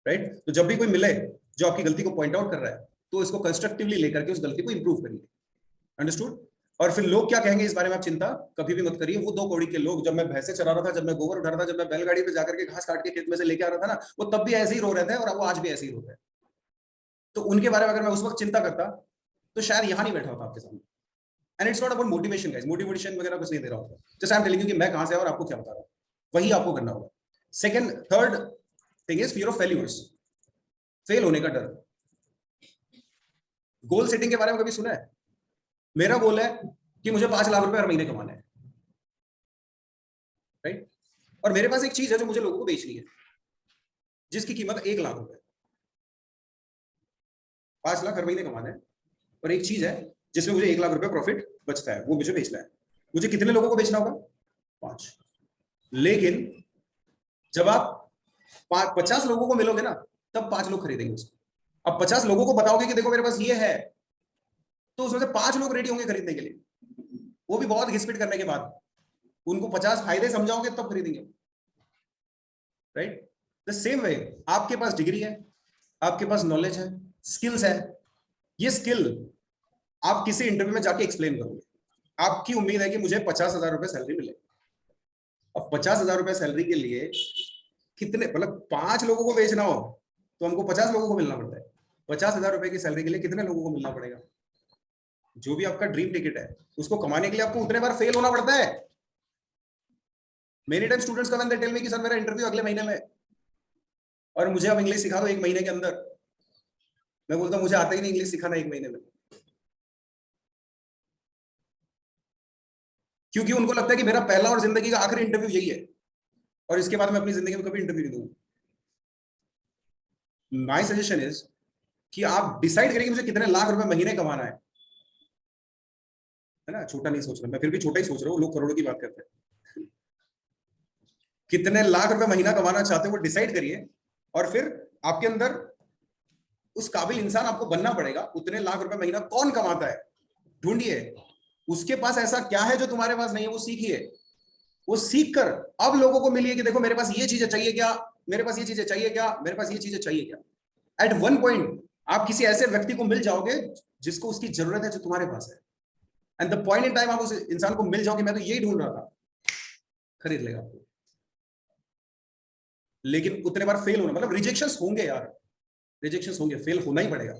राइट? तो जब भी कोई मिले जो आपकी गलती को पॉइंट आउट कर रहा है तो इसको कंस्ट्रक्टिवली लेकर के उस गलती को इंप्रूव करिए, अंडरस्टूड? और फिर लोग क्या कहेंगे इस बारे में आप चिंता कभी भी मत करिए। वो 2 कौड़ी के लोग, जब मैं भैंसे चरा रहा था, जब मैं गोबर उठा रहा था, जब मैं बैलगाड़ी पे जाकर के घास काट के खेत में से लेके आ रहा था ना, वो तब भी ऐसे ही रो रहे थे और वो आज भी ऐसे ही रोते हैं। तो उनके बारे में अगर मैं उस वक्त चिंता करता तो शायद यहाँ नहीं बैठा होता आपके सामने। And it's not about motivation guys, motivation वगैरह कुछ नहीं दे रहा होता, just I am telling you कि मैं कहां से आया और आपको क्या बता रहा हूं, वही आपको करना होगा। Second third thing is fear of failures, fail होने का डर। गोल सेटिंग के बारे में कभी सुना है? मेरा गोल है कि मुझे 5 लाख रुपए हर महीने कमाने हैं, राइट? और मेरे पास एक चीज है जो मुझे लोगों को बेचनी है, जिसकी कीमत 1 लाख रुपए, 5 लाख हर महीने कमाना है, और एक चीज है जिसमें मुझे 1 लाख रुपए प्रॉफिट बचता है, वो मुझे बेचना है। मुझे कितने लोगों को बेचना होगा? 5। लेकिन जब आप 50 लोगों को मिलोगे ना, तब 5 लोग खरीदेंगे उसको। अब 50 लोगों को बताओगे कि देखो मेरे पास ये है, तो उसमें से 5 लोग रेडी होंगे खरीदने के लिए, वो भी बहुत घिसपिट करने के बाद। उनको 50 फायदे समझाओगे तब खरीदेंगे, राइट? द सेम वे, आपके पास डिग्री है, आपके पास नॉलेज है, स्किल्स है, ये स्किल आप किसी इंटरव्यू में जाके एक्सप्लेन करोगे। आपकी उम्मीद है कि मुझे 50,000 रुपए सैलरी मिले। अब 50,000 रुपए सैलरी के लिए कितने, मतलब 5 लोगों को बेचना हो तो हमको 50 लोगों को मिलना पड़ता है। 50,000 रुपए की सैलरी के लिए कितने लोगों को मिलना पड़ेगा? जो भी आपका ड्रीम टिकट है, उसको कमाने के लिए आपको उतने बार फेल होना पड़ता है। Many time students come and they tell me कि सर मेरा इंटरव्यू अगले महीने में, और मुझे अब इंग्लिश सिखा दो 1 महीने के अंदर। मैं बोलता हूं मुझे आता ही नहीं इंग्लिश सिखाना 1 महीने में, क्योंकि उनको लगता है कि मेरा पहला और जिंदगी का आखिरी इंटरव्यू यही है, और इसके बाद मैं अपनी जिंदगी में कभी इंटरव्यू नहीं दूंगा। माय सजेशन इज कि आप डिसाइड करें कि मुझे कितने लाख रुपए महीने कमाना है ना? छोटा नहीं सोच रहा, मैं फिर भी छोटा ही सोच रहा हूँ, लोग करोड़ों की बात करते हैं। कितने लाख रुपए महीना कमाना चाहते हो वो डिसाइड करिए, और फिर आपके अंदर उस काबिल इंसान आपको बनना पड़ेगा। उतने लाख रुपए महीना कौन कमाता है ढूंढिए, उसके पास ऐसा क्या है जो तुम्हारे पास नहीं है, वो सीखिए। वो सीख कर अब लोगों को मिलिए कि देखो मेरे पास ये चीजें चाहिए क्या, मेरे पास ये चीजें चाहिए क्या, मेरे पास ये चीजें चाहिए क्या। एट वन पॉइंट आप किसी ऐसे व्यक्ति को मिल जाओगे जिसको उसकी जरूरत है जो तुम्हारे पास है, and the point in time आप उस इंसान को मिल जाओगे, मैं तो यही ढूंढ रहा था, खरीद लेगा आपको। लेकिन उतने बार फेल होना, मतलब रिजेक्शंस होंगे यार, रिजेक्शंस होंगे, फेल होना ही पड़ेगा।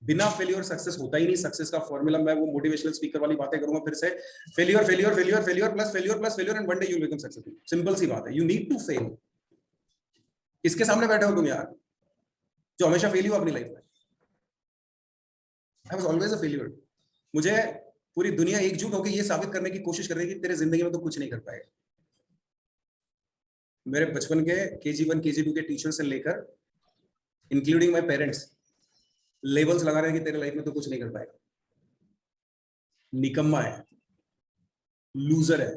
बिना फेलियर सक्सेस होता ही नहीं। सक्सेस का फॉर्मूला, मैं वो मोटिवेशनल स्पीकर वाली बातें करूंगा फिर से, failure failure failure failure plus failure plus failure and one day you will become successful. Simple सी बात है, यू नीड टू फेल। किसके सामने बैठे हो तुम यार, जो हमेशा फेल हो अपनी लाइफ में? I was always a failure. मुझे पूरी दुनिया एकजुट होकर ये साबित करने की कोशिश कर रही है कि तेरे जिंदगी में तो कुछ नहीं कर पाएगा। मेरे बचपन के KG1 KG2 के टीचर से लेकर इंक्लूडिंग माय पेरेंट्स लेवल्स लगा रहे हैं कि तेरे लाइफ में तो कुछ नहीं कर पाएगा, निकम्मा है, लूजर है,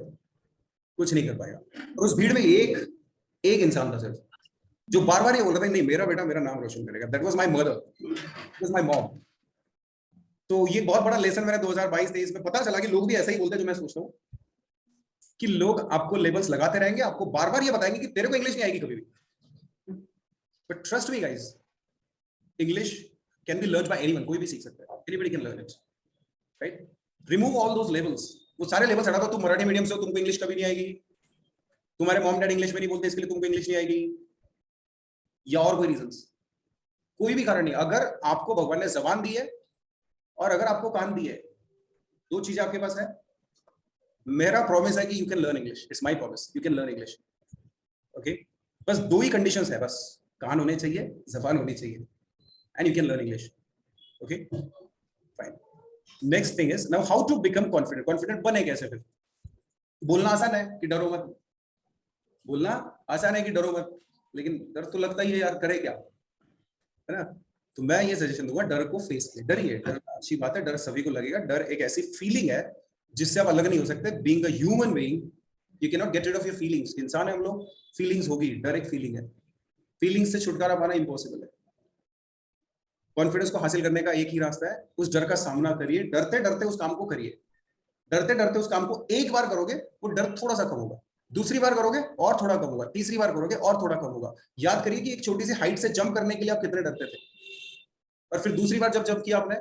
कुछ नहीं कर पाएगा। और उस भीड़ में एक इंसान था सिर्फ, जो बार बार ये बोल रहा था नहीं मेरा बेटा मेरा नाम रोशन करेगा। That was my mother, that was my mom. तो ये बहुत बड़ा लेसन मैंने 2022-23 में पता चला कि लोग भी ऐसा ही बोलते हैं जो मैं सोचता हूँ, कि लोग आपको लेबल्स लगाते रहेंगे, आपको बार बार ये बताएंगे कि तेरे को इंग्लिश नहीं आएगी कभी भी। But trust me guys, English can be learn by anyone, कोई भी सीख सकता है, anybody can learn it, right? Remove all those labels, वो सारे लेबल्स हटा दो। तुम मराठी मीडियम से हो, तुमको इंग्लिश कभी नहीं आएगी, तुम्हारे मॉम डैड इंग्लिश में नहीं बोलते इसके लिए तुमको इंग्लिश नहीं आएगी, या और कोई रीजंस, कोई भी कारण नहीं। अगर आपको भगवान ने जबान दी है और अगर आपको कान दी है, 2 चीजें आपके पास है, मेरा प्रॉमिस है कि you can learn English, it's my promise, you can learn English, okay? बस 2 ही कंडीशंस है, बस कान होने चाहिए, जबान होनी चाहिए, and you can learn English, okay? Fine. Next thing is now how to become confident. Confident बने कैसे? फिर बोलना आसान है कि डरो मत, बोलना आसान है कि डरो मत, लेकिन डर तो लगता ही है यार, करे क्या, है ना? तो मैं ये सजेशन दूंगा, डर को फेस करिए। डरिए, डर अच्छी बात है, डर सभी को लगेगा। डर एक ऐसी फीलिंग है जिससे आप अलग नहीं हो सकते। Being a human being you can not get rid of your feelings. इंसान है हम लोग, फीलिंग्स होगी, डर एक फीलिंग है, फीलिंग्स से छुटकारा पाना इम्पॉसिबल है। कॉन्फिडेंस को हासिल करने का एक ही रास्ता है, उस डर का सामना करिए, डरते डरते उस काम को करिए। डरते डरते उस काम को एक बार करोगे, वो डर थोड़ा सा कम होगा, दूसरी बार करोगे और थोड़ा कम होगा, तीसरी बार करोगे और थोड़ा कम होगा। याद करिए कि एक छोटी सी हाइट से जंप करने के लिए आप कितने डरते थे, और फिर दूसरी बार जब जंप किया आपने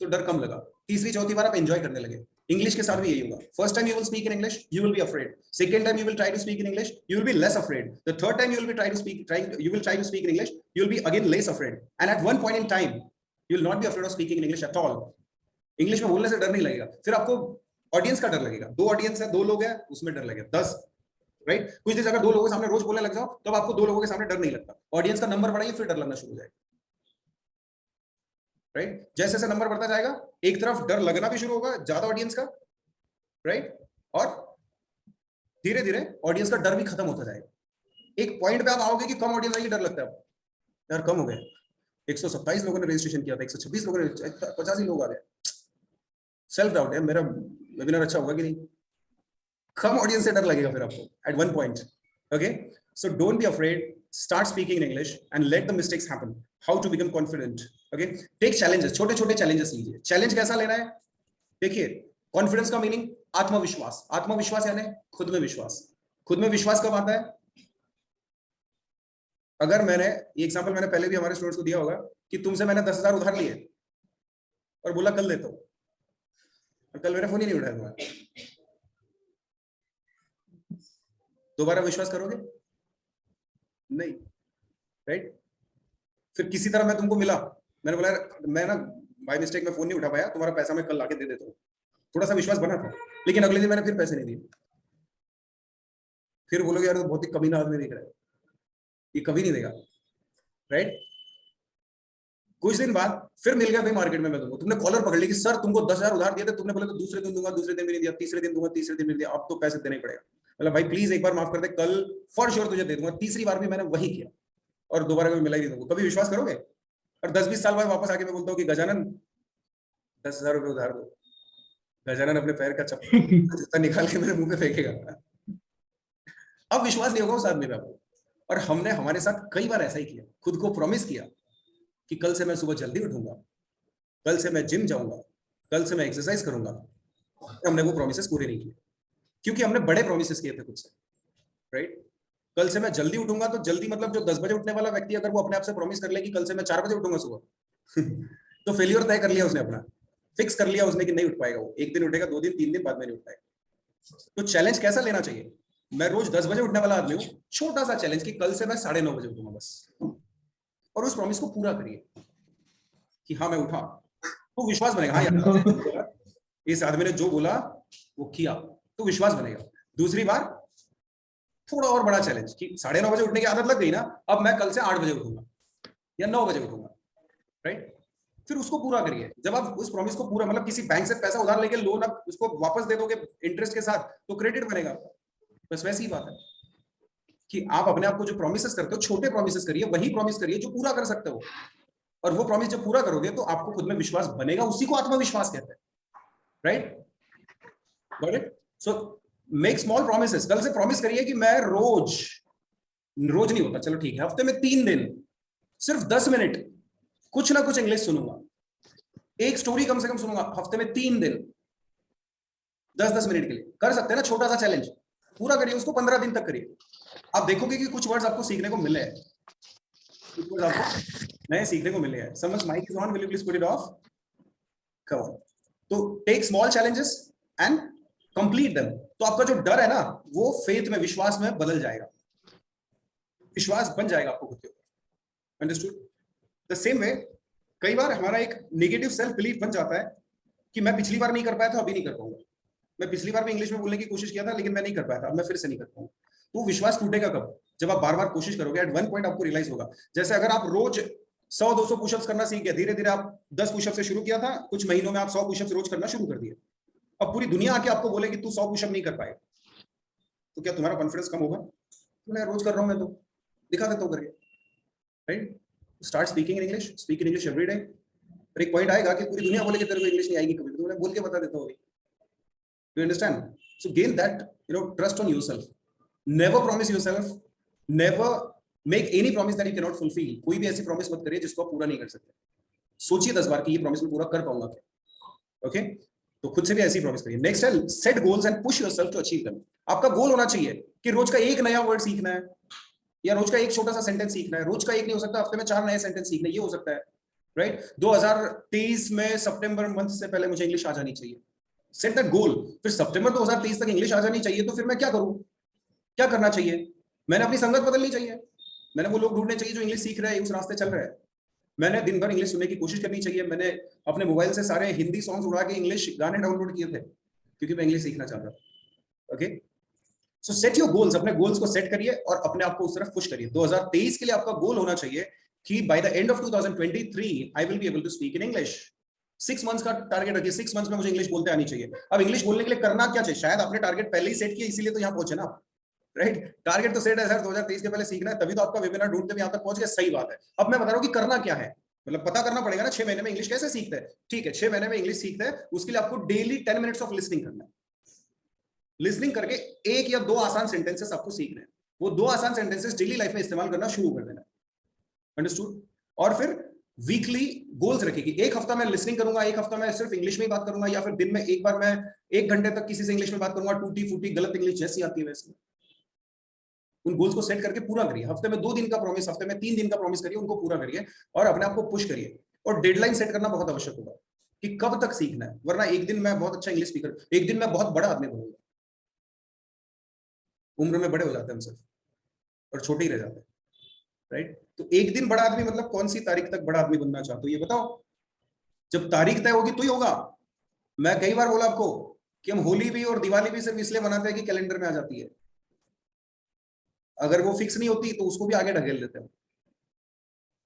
तो डर कम लगा, तीसरी चौथी बार आप एंजॉय करने लगे। इंग्लिश के साथ भी यही होगा। First time you will speak in English, you will be afraid. Second time you will try to speak in English, you will be less afraid. The third time you will be try to speak in English, you will be again less afraid, and at one point in time you will not be afraid of speaking in English at all. English में बोलने से डर नहीं लगेगा, फिर आपको audience का डर लगेगा। 2 ऑडियंस है, 2 लोग हैं, उसमें डर लगेगा। 10 राइट। कुछ दिन अगर 2 लोगों के सामने रोज बोलने लग जाओ तब आपको 2 लोगों के सामने डर नहीं लगता, ऑडियंस का नंबर बढ़ाइए फिर डर लगना शुरू हो जाएगा, राइट। जैसे जैसे नंबर बढ़ता जाएगा एक तरफ डर लगना भी शुरू होगा ज्यादा ऑडियंस का, राइट, और धीरे धीरे ऑडियंस का डर भी खत्म होता जाएगा। एक पॉइंट पे आप आओगे कि कम ऑडियंस आएगी, डर लगता है यार कम हो गया, 127 लोगों ने रजिस्ट्रेशन किया था, 126 लोगों ने, 85 लोग आ गए, सेल्फ डाउट है मेरा वेबिनार अच्छा होगा कि नहीं, कम ऑडियंस से डर लगेगा फिर आपको at one point. Okay, so don't be afraid, start speaking in English and let the mistakes happen. How to become confident, okay, take challenges, छोटे छोटे चैलेंजेस लीजिए। चैलेंज कैसा लेना है, देखिए कॉन्फिडेंस का मीनिंग आत्मविश्वास, आत्मविश्वास यानी खुद में विश्वास। खुद में विश्वास कब आता है, अगर मैंने ये एग्जांपल मैंने पहले भी हमारे स्टूडेंट्स को दिया होगा कि तुमसे मैंने 10,000 उधार लिए और बोला कल देता हूं, और कल मेरा फोन ही नहीं उठाया तुम्हारा, दोबारा विश्वास करोगे नहीं, राइट। फिर किसी तरह मैं तुमको मिला, मैंने बोला मैं ना बाय मिस्टेक में फोन नहीं उठा पाया, तुम्हारा पैसा मैं कल लाके दे देता हूँ, थोड़ा सा विश्वास बना था, लेकिन अगले दिन मैंने फिर पैसे नहीं दिए, फिर बोलोगे यार तो बहुत ही कमीना आदमी दिख रहा है, ये कभी नहीं देगा, राइट। कुछ दिन बाद फिर मिल गया भाई मार्केट में, मैं तुमने कॉलर पकड़ ली कि सर तुमको 10,000 उधार दिए थे, तुमने बोला तो दूसरे दिन दूंगा, दूसरे दिन भी नहीं दिया, तीसरे दिन दूंगा, तीसरे दिन भी नहीं दिया, अब तो पैसे देने पड़ेगा। मतलब भाई प्लीज एक बार माफ कर दे, कल फॉर श्योर तुझे दे दूंगा। तीसरी बार भी मैंने वही किया और दोबारा कभी मिला ही नहीं तुमको, कभी विश्वास करोगे? और 10-20 साल बाद वापस आके मैं बोलता हूँ कि गजानन 10,000 रुपये उधार दो, गजानन अपने पैर का चप्पल जूता निकाल के मेरे मुंह पे फेंकेगा, अब विश्वास नहीं होगा उस आदमी पे आपको। और हमने हमारे साथ कई बार ऐसा ही किया, खुद को प्रॉमिस किया कि कल से मैं सुबह जल्दी उठूंगा, कल से मैं जिम जाऊंगा, कल से मैं एक्सरसाइज करूंगा, हमने वो प्रॉमिसेस पूरे नहीं किए क्योंकि हमने बड़े प्रॉमिसेस किए थे खुद से, राइट। कल से मैं जल्दी उठूंगा तो जल्दी मतलब जो 10 बजे उठने वाला व्यक्ति अगर वो अपने आप से प्रॉमिस कर ले कि कल से मैं 4 बजे उठूंगा सुबह तो फेलियर तय कर लिया उसने, अपना फिक्स कर लिया उसने कि नहीं उठ पाएगा वो, एक दिन उठेगा, 2 दिन 3 दिन बाद में नहीं उठ पाएगा। तो चैलेंज कैसा लेना चाहिए, मैं रोज 10 बजे उठने वाला आदमी हूँ, छोटा सा चैलेंज कि कल से मैं 9:30 बजे उठूंगा बस, और उस प्रॉमिस को पूरा करिए कि हाँ मैं उठा, तो विश्वास बनेगा, हाँ यार इस आदमी ने जो बोला वो किया, तो विश्वास बनेगा। दूसरी बार थोड़ा और बड़ा चैलेंज कि 9:30 बजे उठने की आदत लग गई ना, अब मैं कल से 8 बजे उठूंगा या 9 बजे उठूंगा, राइट। फिर उसको पूरा करिए। जब आप उस प्रॉमिस को पूरा, मतलब किसी बैंक से पैसा उधार लेके लोन आप उसको वापस दे दोगे इंटरेस्ट के साथ तो क्रेडिट बनेगा, बस वैसी ही बात है कि आप अपने आप को जो प्रॉमिसेस करते हो, छोटे प्रॉमिसेस करिए, वही प्रॉमिस करिए जो पूरा कर सकते हो, और वो प्रॉमिस जब पूरा करोगे तो आपको खुद में विश्वास बनेगा, उसी को आत्मविश्वास कहते हैं, right. Got it? So make small promises. कल से प्रॉमिस करिए कि मैं रोज रोज नहीं होता, चलो ठीक है, हफ्ते में 3 दिन सिर्फ 10 मिनट कुछ ना कुछ इंग्लिश सुनूंगा, एक स्टोरी कम से कम सुनूंगा हफ्ते में 3 दिन 10-10 मिनट के लिए। कर सकते हैं ना, छोटा सा चैलेंज पूरा करिए, उसको 15 दिन तक करिए, आप देखोगे कि कुछ वर्ड्स आपको सीखने को मिले हैं, कुछ वर्ड्स आपको नए सीखने को मिले हैं। समझ, mic is on, will you please put it off, come on. तो take small challenges and complete them, तो आपका जो डर है ना वो फेथ में, विश्वास में बदल जाएगा, विश्वास बन जाएगा आपको खुद के ऊपर। अंडरस्टूड? द सेम वे कई बार हमारा एक नेगेटिव सेल्फ बिलीफ बन जाता है कि मैं पिछली बार नहीं कर पाया था, अभी नहीं कर पाऊंगा, मैं पिछली बार भी इंग्लिश में बोलने की कोशिश किया था लेकिन मैं नहीं कर पाया था, अब मैं फिर से नहीं कर पाऊंगा। तो विश्वास टूटेगा कब, जब आप बार बार कोशिश करोगे, एट वन पॉइंट आपको रियलाइज होगा। जैसे अगर आप रोज 100-200 पुशअप्स करना सीख गए, धीरे धीरे आप 10 पुशअप से शुरू किया था, कुछ महीनों में आप 100 पुशअप्स रोज करना शुरू कर दिए, अब पूरी दुनिया आके आपको बोले कि तू 100 पुशअप नहीं कर पाएगा, तो क्या तुम्हारा कॉन्फिडेंस कम होगा? मैं रोज कर रहा हूं, मैं तो दिखा देता हूं करके, right. Start speaking in English, speak in English every day. पर एक पॉइंट आएगा कि पूरी दुनिया बोले कि तेरे को इंग्लिश नहीं आएगी कभी, तो मैं बोल के बता देता हूं। You understand? So gain that, trust on yourself. Never promise yourself, never make any promise that you cannot fulfill. कोई भी ऐसी प्रॉमिस मत करिए जिसको आप पूरा नहीं कर सकते। सोचिए 10 बार कि ये प्रॉमिस मैं पूरा कर पाऊंगा क्या, ओके? तो खुद से भी ऐसी प्रॉमिस करिए। नेक्स्ट है set goals and push yourself to achieve them. आपका गोल होना चाहिए कि रोज का एक नया वर्ड सीखना है, या रोज का एक छोटा सा सेंटेंस सीखना है। रोज का एक नहीं हो सकता, हफ्ते में 4 नए सेंटेंस सीखने, ये हो सकता है, राइट। 2023 में सितंबर मंथ से पहले मुझे इंग्लिश आ जानी चाहिए, सेट दैट गोल। फिर सितंबर 2023 तक इंग्लिश आ जानी चाहिए, तो फिर मैं क्या करूं, क्या करना चाहिए? मैंने अपनी संगत बदलनी चाहिए, मैंने वो लोग ढूंढने चाहिए जो इंग्लिश सीख रहे हैं, उस रास्ते चल रहे हैं, मैंने दिन भर इंग्लिश सुनने की कोशिश करनी चाहिए, मैंने अपने मोबाइल से सारे हिंदी सॉन्ग्स उड़ा के इंग्लिश गाने डाउनलोड किए थे क्योंकि मैं इंग्लिश सीखना चाहता था, okay. So set your goals, अपने गोल्स को सेट करिए और अपने आप को उस तरफ पुश करिए। 2023 के लिए आपका गोल होना चाहिए कि by the end of 2023 I will be able to speak in English. 6 months का टारगेट रखिए, 6 मंथ्स में मुझे इंग्लिश बोलते आनी चाहिए। अब इंग्लिश बोलने के लिए करना क्या चाहिए? शायद आपने टारगेट पहले ही सेट किया, इसीलिए तो यहाँ पहुंचे ना आप, राइट? टारगेट तो सेट है सर, 2023 के पहले सीखना है, तभी तो आपका वेबिनार ढूंढते हुए यहाँ तक पहुंच गए, सही बात है। अब मैं बता रहा हूँ कि करना क्या है, मतलब पता करना पड़ेगा ना। 6 महीने में इंग्लिश कैसे सीखते हैं? ठीक है, 6 महीने में इंग्लिश सीखते हैं, उसके लिए आपको डेली 10 मिनट्स ऑफ लिसनिंग करना है। लिसनिंग करके 1 या 2 आसान सेंटेंसेस आपको सीखने हैं, वो 2 आसान सेंटेंसेस डेली लाइफ में इस्तेमाल करना शुरू कर देना। अंडरस्टूड? और फिर वीकली गोल्स रखिए कि 1 हफ्ता मैं लिसनिंग करूंगा, 1 हफ्ता मैं सिर्फ इंग्लिश में ही बात करूंगा, या फिर दिन में एक बार मैं 1 घंटे तक किसी से इंग्लिश में बात करूंगा, टूटी फूटी गलत इंग्लिश जैसी आती है वैसे। उन गोल्स को सेट करके पूरा करिए। हफ्ते में 2 दिन का प्रॉमिस, हफ्ते में 3 दिन का प्रॉमिस करिए, उनको पूरा करिए और अपने आप को पुश करिए। और डेडलाइन सेट करना बहुत आवश्यक होगा कि कब तक सीखना है, वरना एक दिन मैं बहुत अच्छा इंग्लिश स्पीकर, एक दिन मैं बहुत बड़ा आदमी बनूंगा। उम्र में बड़े हो जाते हैं हम सब और छोटे ही रह जाते हैं, राइट? तो एक दिन बड़ा आदमी मतलब कौन सी तारीख तक बड़ा आदमी बनना चाहते हो ये बताओ? जब तारीख तय होगी तो ही होगा। मैं कई बार बोला आपको कि हम होली भी और दिवाली भी सिर्फ इसलिए मनाते हैं कि कैलेंडर में आ जाती है। अगर वो फिक्स नहीं होती तो उसको भी आगे ढकेल देते हैं।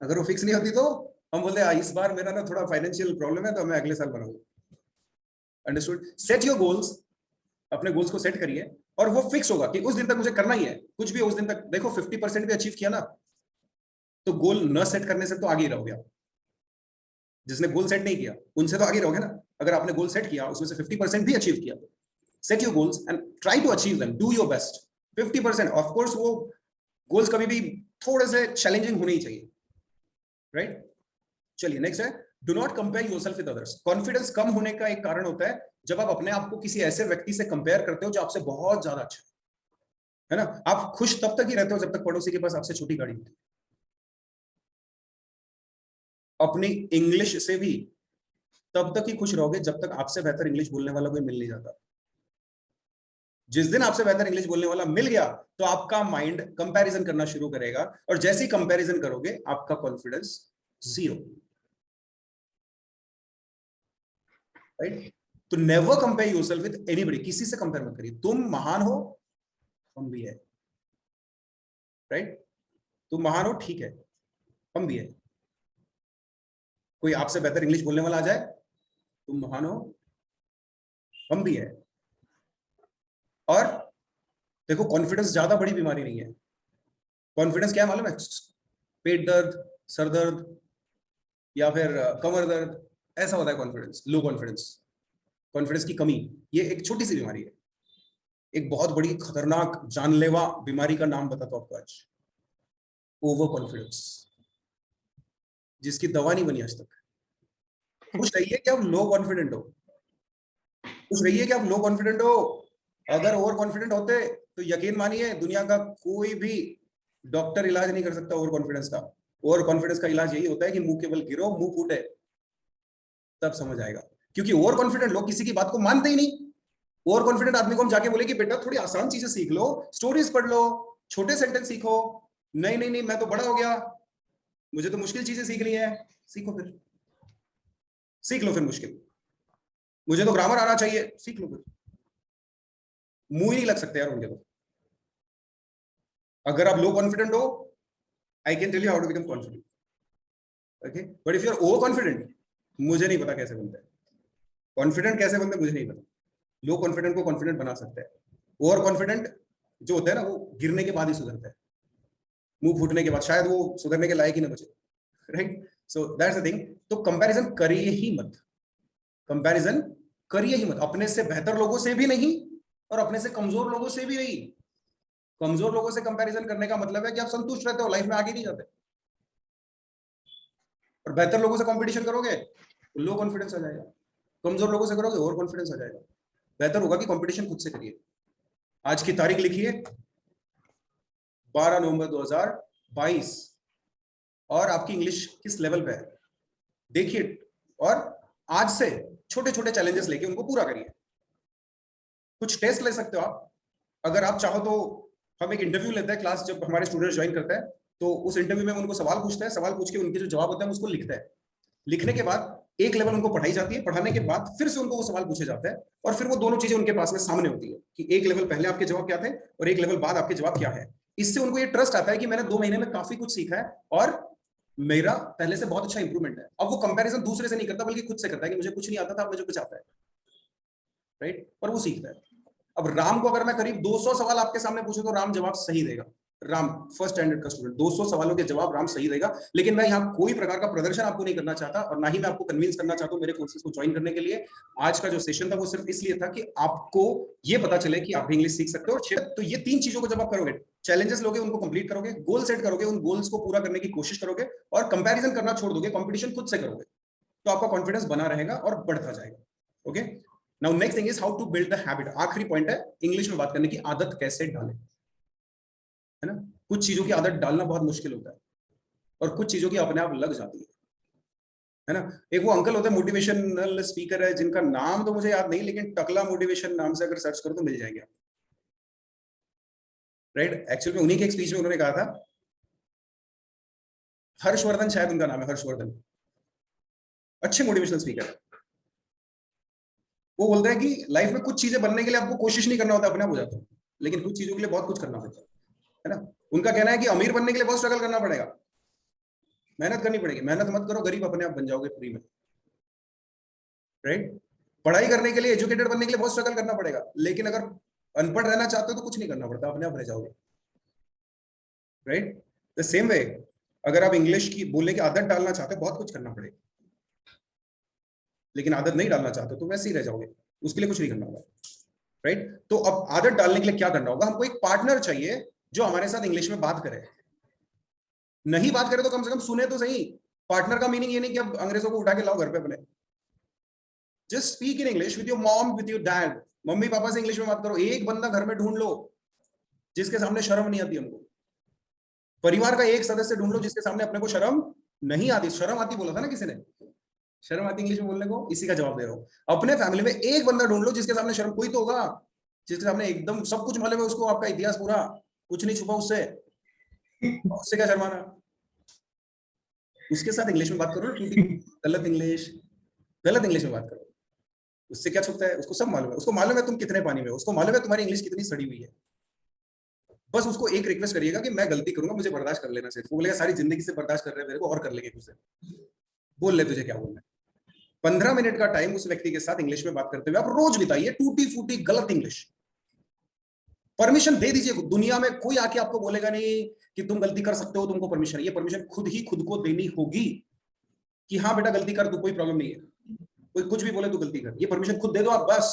अगर वो फिक्स नहीं होती तो हम बोलते हैं इस बार मेरा ना थोड़ा फाइनेंशियल प्रॉब्लम है तो मैं अगले साल बनाऊंगा। अंडरस्टूड? सेट योर गोल्स, अपने गोल्स को सेट करिए और वो फिक्स होगा कि उस दिन तक मुझे करना ही है, कुछ भी उस दिन तक। देखो 50% भी अचीव किया ना तो गोल न सेट करने से तो आगे ही रहोगे आप। जिसने गोल सेट नहीं किया उनसे तो आगे रहोगे ना। अगर आपने गोल सेट किया, उसमें से 50% भी अचीव किया, set your goals and try to achieve them, do your best. 50% of course वो गोल्स कभी भी थोड़े से चैलेंजिंग होने ही चाहिए, राइट? चलिए नेक्स्ट है, do not compare yourself with others. Confidence कम होने का एक कारण होता है जब आप अपने आप को किसी ऐसे व्यक्ति से कंपेयर करते हो जो आपसे बहुत ज्यादा अच्छा है ना। आप खुश तब तक ही रहते हो जब तक पड़ोसी के पास आपसे छोटी गाड़ी होती है। अपनी इंग्लिश से भी तब तक ही खुश रहोगे जब तक आपसे बेहतर इंग्लिश बोलने वाला कोई मिल नहीं जाता। जिस दिन आपसे बेहतर इंग्लिश बोलने वाला मिल गया तो आपका माइंड कंपैरिजन करना शुरू करेगा, और जैसे ही कंपैरिजन करोगे आपका कॉन्फिडेंस 0, राइट? तो never compare yourself with anybody, किसी से कंपेयर मत करिए। तुम महान हो, हम भी है, राइट? तुम महान हो, ठीक है, हम भी है। कोई आपसे बेहतर इंग्लिश बोलने वाला आ जाए, तुम महान हो, हम भी है। और देखो कॉन्फिडेंस ज्यादा बड़ी बीमारी नहीं है। कॉन्फिडेंस क्या है मालूम है? पेट दर्द, सर दर्द या फिर कमर दर्द, ऐसा होता है कॉन्फिडेंस। लो कॉन्फिडेंस, कॉन्फिडेंस की कमी, ये एक छोटी सी बीमारी है। एक बहुत बड़ी खतरनाक जानलेवा बीमारी का नाम बताता हूं आपको आज, ओवर कॉन्फिडेंस, जिसकी दवा नहीं बनी आज तक। खुश रहिए कि आप लो कॉन्फिडेंट हो, खुश रहिए कि आप लो कॉन्फिडेंट हो। अगर ओवर कॉन्फिडेंट होते तो यकीन मानिए दुनिया का कोई भी डॉक्टर इलाज नहीं कर सकता ओवर कॉन्फिडेंस का। ओवर कॉन्फिडेंस का इलाज यही होता है कि मुंह के बल गिरो, मुंह फूटे, तब समझ आएगा। क्योंकि ओवर कॉन्फिडेंट लोग किसी की बात को मानते ही नहीं। ओवर कॉन्फिडेंट आदमी को हम जाके बोले कि बेटा थोड़ी आसान चीजें सीख लो, स्टोरीज पढ़ लो, छोटे सेंटेंस सीखो। नहीं नहीं नहीं, मैं तो बड़ा हो गया, मुझे तो मुश्किल चीजें सीखनी है। सीखो फिर, सीख लो फिर मुश्किल। मुझे तो ग्रामर आना चाहिए, सीख लो फिर। मुंह ही नहीं लग सकते यार उनके तो। अगर आप लो कॉन्फिडेंट हो, I can tell you how to become confident, okay? But if you are over confident, मुझे नहीं पता कैसे बनता है। कॉन्फिडेंट कैसे बनते मुझे नहीं पता। लो कॉन्फिडेंट को कॉन्फिडेंट बना सकते हैं। ओवर कॉन्फिडेंट जो होता है ना, वो गिरने के बाद ही सुधरता है, मुंह फूटने के बाद शायद वो सुधरने के लायक ही ना बचे, right? So that's the thing. तो कंपैरिजन करिए ही मत, कंपैरिजन करिए ही मत, अपने से बेहतर लोगों से भी नहीं और अपने से कमजोर लोगों से भी नहीं। कमजोर लोगों से कंपैरिजन करने का मतलब है कि आप संतुष्ट रहते हो, लाइफ में आगे नहीं जाते। और बेहतर लोगों से कंपटीशन करोगे तो लो कॉन्फिडेंस आ जाएगा, कमजोर लोगों से करोगे ओवर कॉन्फिडेंस आ जाएगा। बेहतर होगा कि कंपटीशन खुद से करिए। आज की तारीख लिखिए 12 नवंबर 2022, और आपकी इंग्लिश किस लेवल पे है देखिए, और आज से छोटे छोटे चैलेंजेस लेके उनको पूरा करिए। कुछ टेस्ट ले सकते हो आप, अगर आप चाहो तो। हम एक इंटरव्यू लेते हैं क्लास, जब हमारे स्टूडेंट्स ज्वाइन करते हैं तो उस इंटरव्यू में उनको सवाल पूछते हैं, सवाल पूछ के उनके जो जवाब होते हैं उसको लिखते हैं। लिखने के बाद एक लेवल उनको पढ़ाई जाती है, पढ़ाने के बाद फिर से उनको वो सवाल पूछे जाते हैं और फिर वो दोनों चीजें उनके पास में सामने होती है कि एक लेवल पहले आपके जवाब क्या थे और एक लेवल बाद आपके जवाब क्या है। इससे उनको ये ट्रस्ट आता है कि मैंने 2 महीने में काफी कुछ सीखा है और मेरा पहले से बहुत अच्छा इंप्रूवमेंट है। अब वो कंपैरिजन दूसरे से नहीं करता बल्कि खुद से करता है कि मुझे कुछ नहीं आता था, अब मुझे कुछ आता है, राइट, और वो सीखता है। अब राम को अगर मैं करीब 200 सवाल आपके सामने पूछूं तो राम जवाब सही देगा। राम फर्स्ट स्टैंडर्ड का स्टूडेंट 200 सवालों के जवाब राम सही देगा। लेकिन मैं यहाँ कोई प्रकार का प्रदर्शन आपको नहीं करना चाहता और ना ही मैं आपको कन्विंस करना चाहता हूँ मेरे कोर्सेज को ज्वाइन करने के लिए। आज का जो सेशन था वो सिर्फ इसलिए था कि आपको ये पता चले कि आप भी इंग्लिश सीख सकते हो। तो ये 3 चीजों को जब आप करोगे, चैलेंजेस लोगे, उनको कंप्लीट करोगे, गोल सेट करोगे, उन गोल्स को पूरा करने की कोशिश करोगे और कंपैरिजन करना छोड़ दोगे, कंपटीशन खुद से करोगे, तो आपका कॉन्फिडेंस बना रहेगा और बढ़ता जाएगा। Okay, now next thing is how to build the habit. आखिरी पॉइंट है इंग्लिश में बात करने की आदत कैसे डालें, है ना। कुछ चीजों की आदत डालना बहुत मुश्किल होता है और कुछ चीजों की अपने आप लग जाती है ना। एक वो अंकल होते हैं मोटिवेशनल स्पीकर है जिनका नाम तो मुझे याद नहीं, लेकिन टकला मोटिवेशन नाम से अगर सर्च करो तो मिल जाएंगे, राइट। एक्चुअली में उन्हीं के एक स्पीच में उन्होंने कहा था, हर्षवर्धन शायद उनका नाम है, हर्षवर्धन, अच्छे मोटिवेशनल स्पीकर है। वो बोलते हैं कि लाइफ में कुछ चीजें बनने के लिए आपको कोशिश नहीं करना होता, अपने आप हो जाता है, लेकिन कुछ चीजों के लिए बहुत कुछ करना पड़ता है ना। उनका कहना है कि अमीर बनने के लिए बहुत स्ट्रगल करना पड़ेगा, मेहनत करनी पड़ेगी, मेहनत मत करो, गरीब अपने आप बन जाओगे फ्री में, राइट। पढ़ाई करने के लिए, एजुकेटेड बनने के लिए बहुत स्ट्रगल करना पड़ेगा, लेकिन अगर अनपढ़ रहना चाहते हो तो कुछ नहीं करना पड़ता, अपने आप रह जाओगे, राइट। द सेम वे अगर आप इंग्लिश की बोलने की आदत डालना चाहते हो बहुत कुछ करना पड़ेगा, लेकिन आदत नहीं डालना चाहते तो वैसे ही रह जाओगे, उसके लिए कुछ नहीं करना होगा, राइट। तो अब आदत डालने के लिए क्या करना होगा, हमको एक पार्टनर चाहिए जो हमारे साथ इंग्लिश में बात करे, नहीं बात करे तो कम से कम सुने तो सही। पार्टनर का मीनिंग ये नहीं कि अब अंग्रेजों को उठा के लाओ घर पे अपने, just speak in English with your mom, with your dad, mummy papa से इंग्लिश में बात करो। एक बंदा घर में ढूंढ लो जिसके सामने शर्म नहीं आती हमको, परिवार का एक सदस्य ढूंढ लो जिसके सामने अपने को शर्म नहीं आती। शर्म आती बोला था ना किसी ने, शर्म आती इंग्लिश में बोलने को, इसी का जवाब दे रहा हूं। अपने फैमिली में एक बंदा ढूंढ लो जिसके सामने शर्म, कोई तो होगा जिसके सामने एकदम सब कुछ मालूम है उसको, आपका इतिहास पूरा, कुछ नहीं छुपा उससे, उससे क्या शर्माना। उसके साथ इंग्लिश में बात करो, गलत इंग्लिश, गलत इंग्लिश में बात करो, उससे क्या छुपता है, उसको सब मालूम है, उसको मालूम है तुम कितने पानी में, उसको मालूम है तुम्हारी इंग्लिश कितनी सड़ी हुई है। बस उसको एक रिक्वेस्ट करिएगा कि मैं गलती करूंगा, मुझे बर्दाश्त कर लेना। सिर्फ वो बोलेगा सारी जिंदगी से बर्दाश्त कर रहे हैं मेरे को, और कर लेंगे कुछ से, बोल ले तुझे क्या बोलना है। 15 मिनट का टाइम उस व्यक्ति के साथ इंग्लिश में बात करते हुए आप रोज बिताइए, टूटी फूटी गलत इंग्लिश। परमिशन दे दीजिए, दुनिया में कोई आके आपको बोलेगा नहीं कि तुम गलती कर सकते हो, तुमको परमिशन, ये परमिशन खुद ही खुद को देनी होगी कि हाँ बेटा गलती कर, तू कोई प्रॉब्लम नहीं है, कोई कुछ भी बोले तू गलती कर, ये परमिशन खुद दे दो आप बस।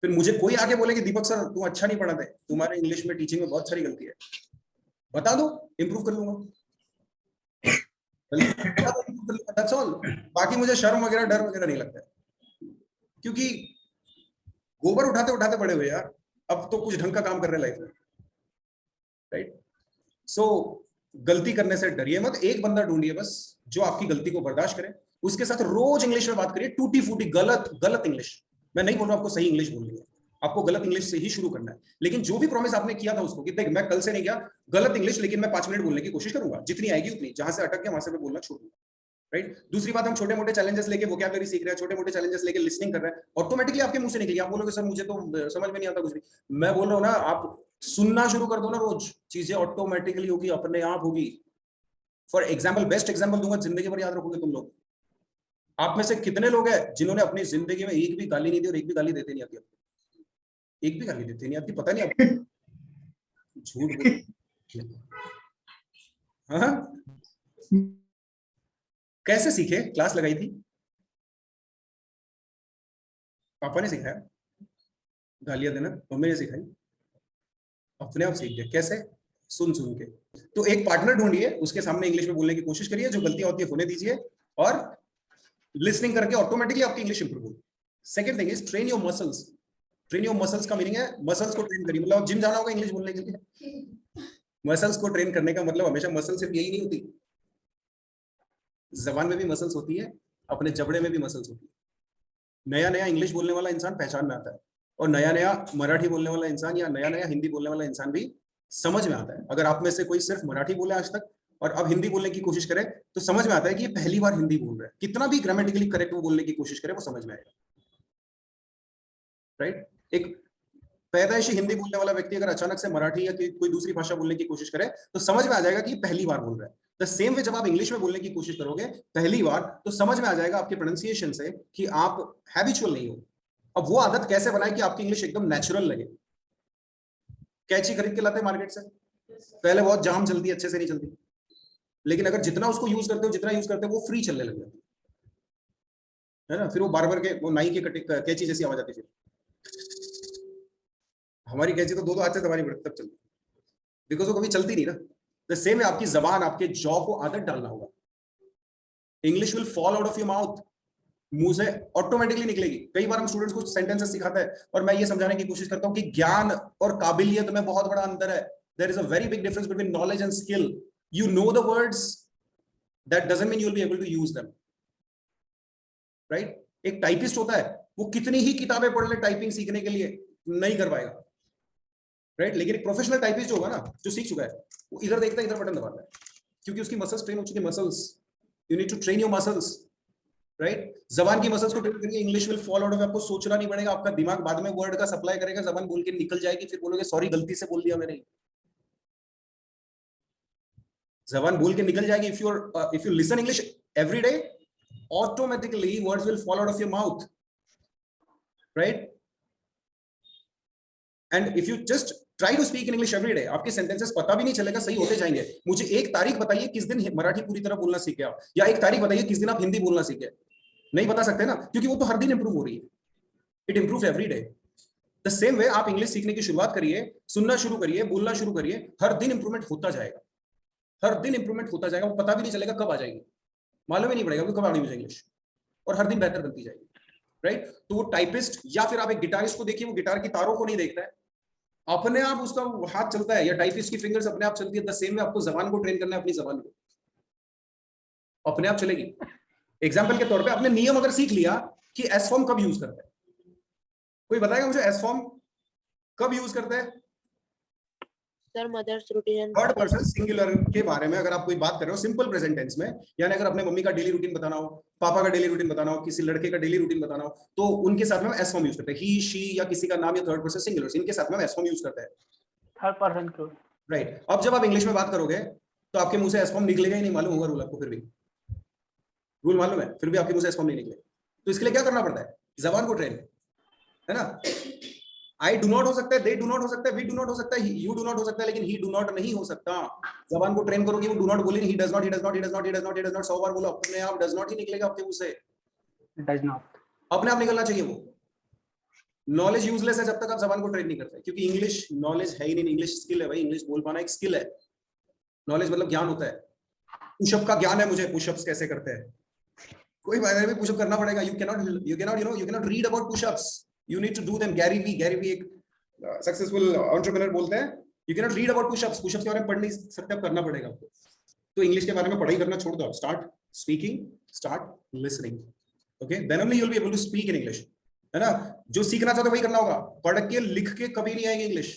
फिर मुझे कोई आके बोले कि दीपक सर तुम अच्छा नहीं पढ़ाते, तुम्हारे इंग्लिश में टीचिंग में बहुत सारी गलती है, बता दो, इंप्रूव कर लूंगा, दैट्स ऑल। बाकी मुझे शर्म वगैरह डर वगैरह नहीं लगता है, क्योंकि गोबर उठाते उठाते बड़े हुए यार, अब तो कुछ ढंग का काम कर रहे लाइफ में, राइट। सो गलती करने से डरिए मत, एक बंदा ढूंढिए बस जो आपकी गलती को बर्दाश्त करे, उसके साथ रोज इंग्लिश में बात करिए, टूटी फूटी गलत गलत इंग्लिश। मैं नहीं बोल रहा आपको सही इंग्लिश बोलनी है, आपको गलत इंग्लिश से ही शुरू करना है, लेकिन जो भी प्रॉमिस आपने किया था उसको कि देख मैं कल से नहीं गया गलत इंग्लिश, लेकिन मैं 5 मिनट बोलने की कोशिश करूंगा, जितनी आएगी उतनी, जहां से अटक गया वहां से मैं बोलना छोड़ दूंगा, राइट। दूसरी बात, हम छोटे मोटे चैलेंजेस लेके वोकैबुलरी सीख रहे हैं, छोटे मोटे चैलेंजेस लेके लिसनिंग कर रहे हैं, ऑटोमेटिकली आपके मुंह से निकलेगी, आप बोलोगे सर मुझे तो समझ में नहीं आता कुछ भी। मैं बोल रहा हूँ ना, आप सुनना शुरू कर दो ना रोज, चीजें ऑटोमेटिकली होगी, अपने आप होगी। फॉर एग्जाम्पल, बेस्ट एग्जाम्पल दूंगा, जिंदगी भर याद रखोगे तुम लोग। आप में से कितने लोग हैं जिन्होंने अपनी जिंदगी में एक भी गाली नहीं दी, और एक भी गाली देते नहीं आती, एक भी गाली देते नहीं आती, पता नहीं आप झूठ बोल। हाँ, कैसे सीखे, क्लास लगाई थी, पापा ने सिखाया, गालियां देना मम्मी ने सिखाई, अपने आप सीख गए, कैसे, सुन सुन के। तो एक पार्टनर ढूंढिए, उसके सामने इंग्लिश में बोलने की कोशिश करिए, जो गलतियां होती है होने दीजिए, और लिसनिंग करके ऑटोमेटिकली आपकी इंग्लिश इंप्रूव होगी। Second thing is train your muscles. Train your muscles का मीनिंग है मसल्स को ट्रेन करिए, मतलब जिम जाना होगा इंग्लिश बोलने के लिए। मसल्स को ट्रेन करने का मतलब हमेशा मसल सिर्फ यही नहीं होती, जबान में भी मसल्स होती है, अपने जबड़े में भी मसल्स होती है। नया नया इंग्लिश बोलने वाला इंसान पहचान में आता है, और नया नया मराठी बोलने वाला इंसान या नया नया हिंदी बोलने वाला इंसान भी समझ में आता है। अगर आप में से कोई सिर्फ मराठी बोले आज तक, और अब हिंदी बोलने की कोशिश करे तो समझ में आता है कि ये पहली बार हिंदी बोल रहा है। कितना भी ग्रामेटिकली करेक्ट वो बोलने की कोशिश करे वो समझ में आएगा, राइट। एक पैदाइशी हिंदी बोलने वाला व्यक्ति अगर अचानक से मराठी या कोई दूसरी भाषा बोलने की कोशिश करे तो समझ में आ जाएगा कि पहली बार बोल रहा है। द सेम वे जब आप इंग्लिश में बोलने की कोशिश करोगे पहली बार तो समझ में आ जाएगा आपके प्रोनाउंसिएशन से कि आप हैबिचुअल नहीं हो। अब वो आदत कैसे बनाए कि आपकी इंग्लिश एकदम नेचुरल लगे। कैची खरीद के लाते मार्केट से, पहले बहुत जाम चलती, अच्छे से नहीं चलती, लेकिन अगर जितना उसको यूज करते हो जितना यूज करते हो वो फ्री चलने लग जाती है ना। फिर वो बार बार के वो नाई के कैची जैसी आवाज आती है। हमारी कैची तो दो हाथ से दबानी पड़ती तब चलती, बिकॉज वो कभी चलती नहीं ना। द सेम है आपकी जबान, आपके जॉ को आदत डालना होगा। English will fall out of your mouth, मुंह से ऑटोमेटिकली निकलेगी। कई बार हम स्टूडेंट्स को सेंटेंसेस सिखाते हैं और मैं ये समझाने की कोशिश करता हूं कि ज्ञान और काबिलियत में बहुत बड़ा अंतर है। There is a very big difference between knowledge and skill. You know the words, that doesn't mean you will be able to use them, right. एक टाइपिस्ट होता है, वो कितनी ही किताबें पढ़ ले टाइपिंग सीखने के लिए नहीं कर पाएगा, राइट। लेकिन एक प्रोफेशनल टाइपिस्ट होगा ना, जो सीख चुका है, वो इधर देखता है इधर बटन दबाता है, क्योंकि उसकी मसल्स ट्रेन हो चुकी है। Muscles, you need to train your muscles, right. जबान की मसल्स को ट्रेन करके English will fall out of, आपको सोचना नहीं पड़ेगा। आपका दिमाग बाद में वर्ड का सप्लाई करेगा, जबान बोल के निकल जाएगी, फिर बोलोगे सॉरी गलती से बोल दिया मैंने। जबान बोल के निकल जाएगी। If you listen English every day, automatically words will fall out of your mouth, right. And if you just try to speak in English every day, आपके सेंटेंसेस पता भी नहीं चलेगा, सही होते जाएंगे। मुझे एक तारीख बताइए किस दिन मराठी पूरी तरह बोलना सीख गया, या एक तारीख बताइए किस दिन आप हिंदी बोलना सीख गए। नहीं बता सकते ना, क्योंकि वो तो हर दिन इंप्रूव हो रही है। It improve every day. The same way आप इंग्लिश सीखने की शुरुआत करिए, सुनना शुरू करिए, बोलना शुरू करिए, हर दिन इंप्रूवमेंट होता जाएगा, हर दिन इंप्रूवमेंट होता जाएगा। वो पता भी नहीं चलेगा कब आ जाएगी, मालूम ही नहीं पड़ेगा कब आनी मुझे इंग्लिश, और हर दिन बेहतर बनती जाएगी, राइट। तो वो टाइपिस्ट या फिर आप एक गिटारिस्ट को देखिए, वो गिटार की तारों को नहीं देखता है, अपने आप उसका हाथ चलता है, या टाइपिस्ट की फिंगर्स अपने आप चलती है। द सेम में आपको जबान को ट्रेन करना है, अपनी जबान को अपने आप चलेगी। एग्जांपल के तौर पे आपने नियम अगर सीख लिया कि एस फॉर्म कब यूज करते हैं, कोई बताएगा मुझे एस फॉर्म कब यूज करते हैं? Sir mother's routine, third person singular के बारे में अगर आप कोई बात कर रहे हो सिंपल प्रेजेंट टेंस में, यानी अगर अपने मम्मी का डेली रूटीन बताना हो, पापा का डेली रूटीन बताना हो, किसी लड़के का डेली रूटीन बताना हो, तो उनके साथ में एस फॉर्म यूज करते हैं। ही, शी या किसी का नाम या थर्ड पर्सन सिंगुलर, इनके साथ में एस फॉर्म यूज करते हैं, थर्ड पर्सन को, राइट। अब जब आप इंग्लिश में बात करोगे तो आपके मुंह से एस फॉर्म निकलेगा ही नहीं, मालूम होगा रूल आपको, फिर भी रूल मालूम है, फिर भी आपके मुंह से एस फॉर्म नहीं निकले। तो इसके लिए क्या करना पड़ता है? जबान को ट्रेन, है ना। आई डू नॉट हो सकता है, दे डू नॉट हो सकता है, वी डू नॉट हो सकता है, यू डू नॉट हो सकता है, लेकिन ही डू नॉट नहीं हो सकता। जबान को ट्रेन करोगे, वो डू नॉट बोले, he does not, he does not, he does not, he does not, he does not 100 बार बोलो, अपने आप डज नॉट ही निकलेगा आपके मुंह से, डज नॉट, अपने आप निकलना चाहिए वो। नॉलेज यूजलेस है जब तक आप जबान को ट्रेन नहीं करते, क्योंकि इंग्लिश नॉलेज है ही नहीं, इंग्लिश स्किल है भाई। इंग्लिश बोल पाना एक स्किल है, नॉलेज मतलब ज्ञान होता है। पुशअप का ज्ञान है मुझे, पुशअप्स कैसे करते हैं, कोई फायदा नहीं, पुशअप करना पड़ेगा। You cannot read about pushups, you need to do them. Gary Vee एक सक्सेसफुल एंटरप्रेन्योर बोलते हैं, you cannot read about pushups, pushups के बारे में पढ़ नहीं सकते, अब करना पड़ेगा आपको। तो इंग्लिश के बारे में पढ़ाई करना छोड़ दो, start speaking, start listening, okay, then only you will be able to speak in English, है ना। जो सीखना चाहते हो वही करना होगा, पढ़ के लिख के कभी नहीं आएगी इंग्लिश,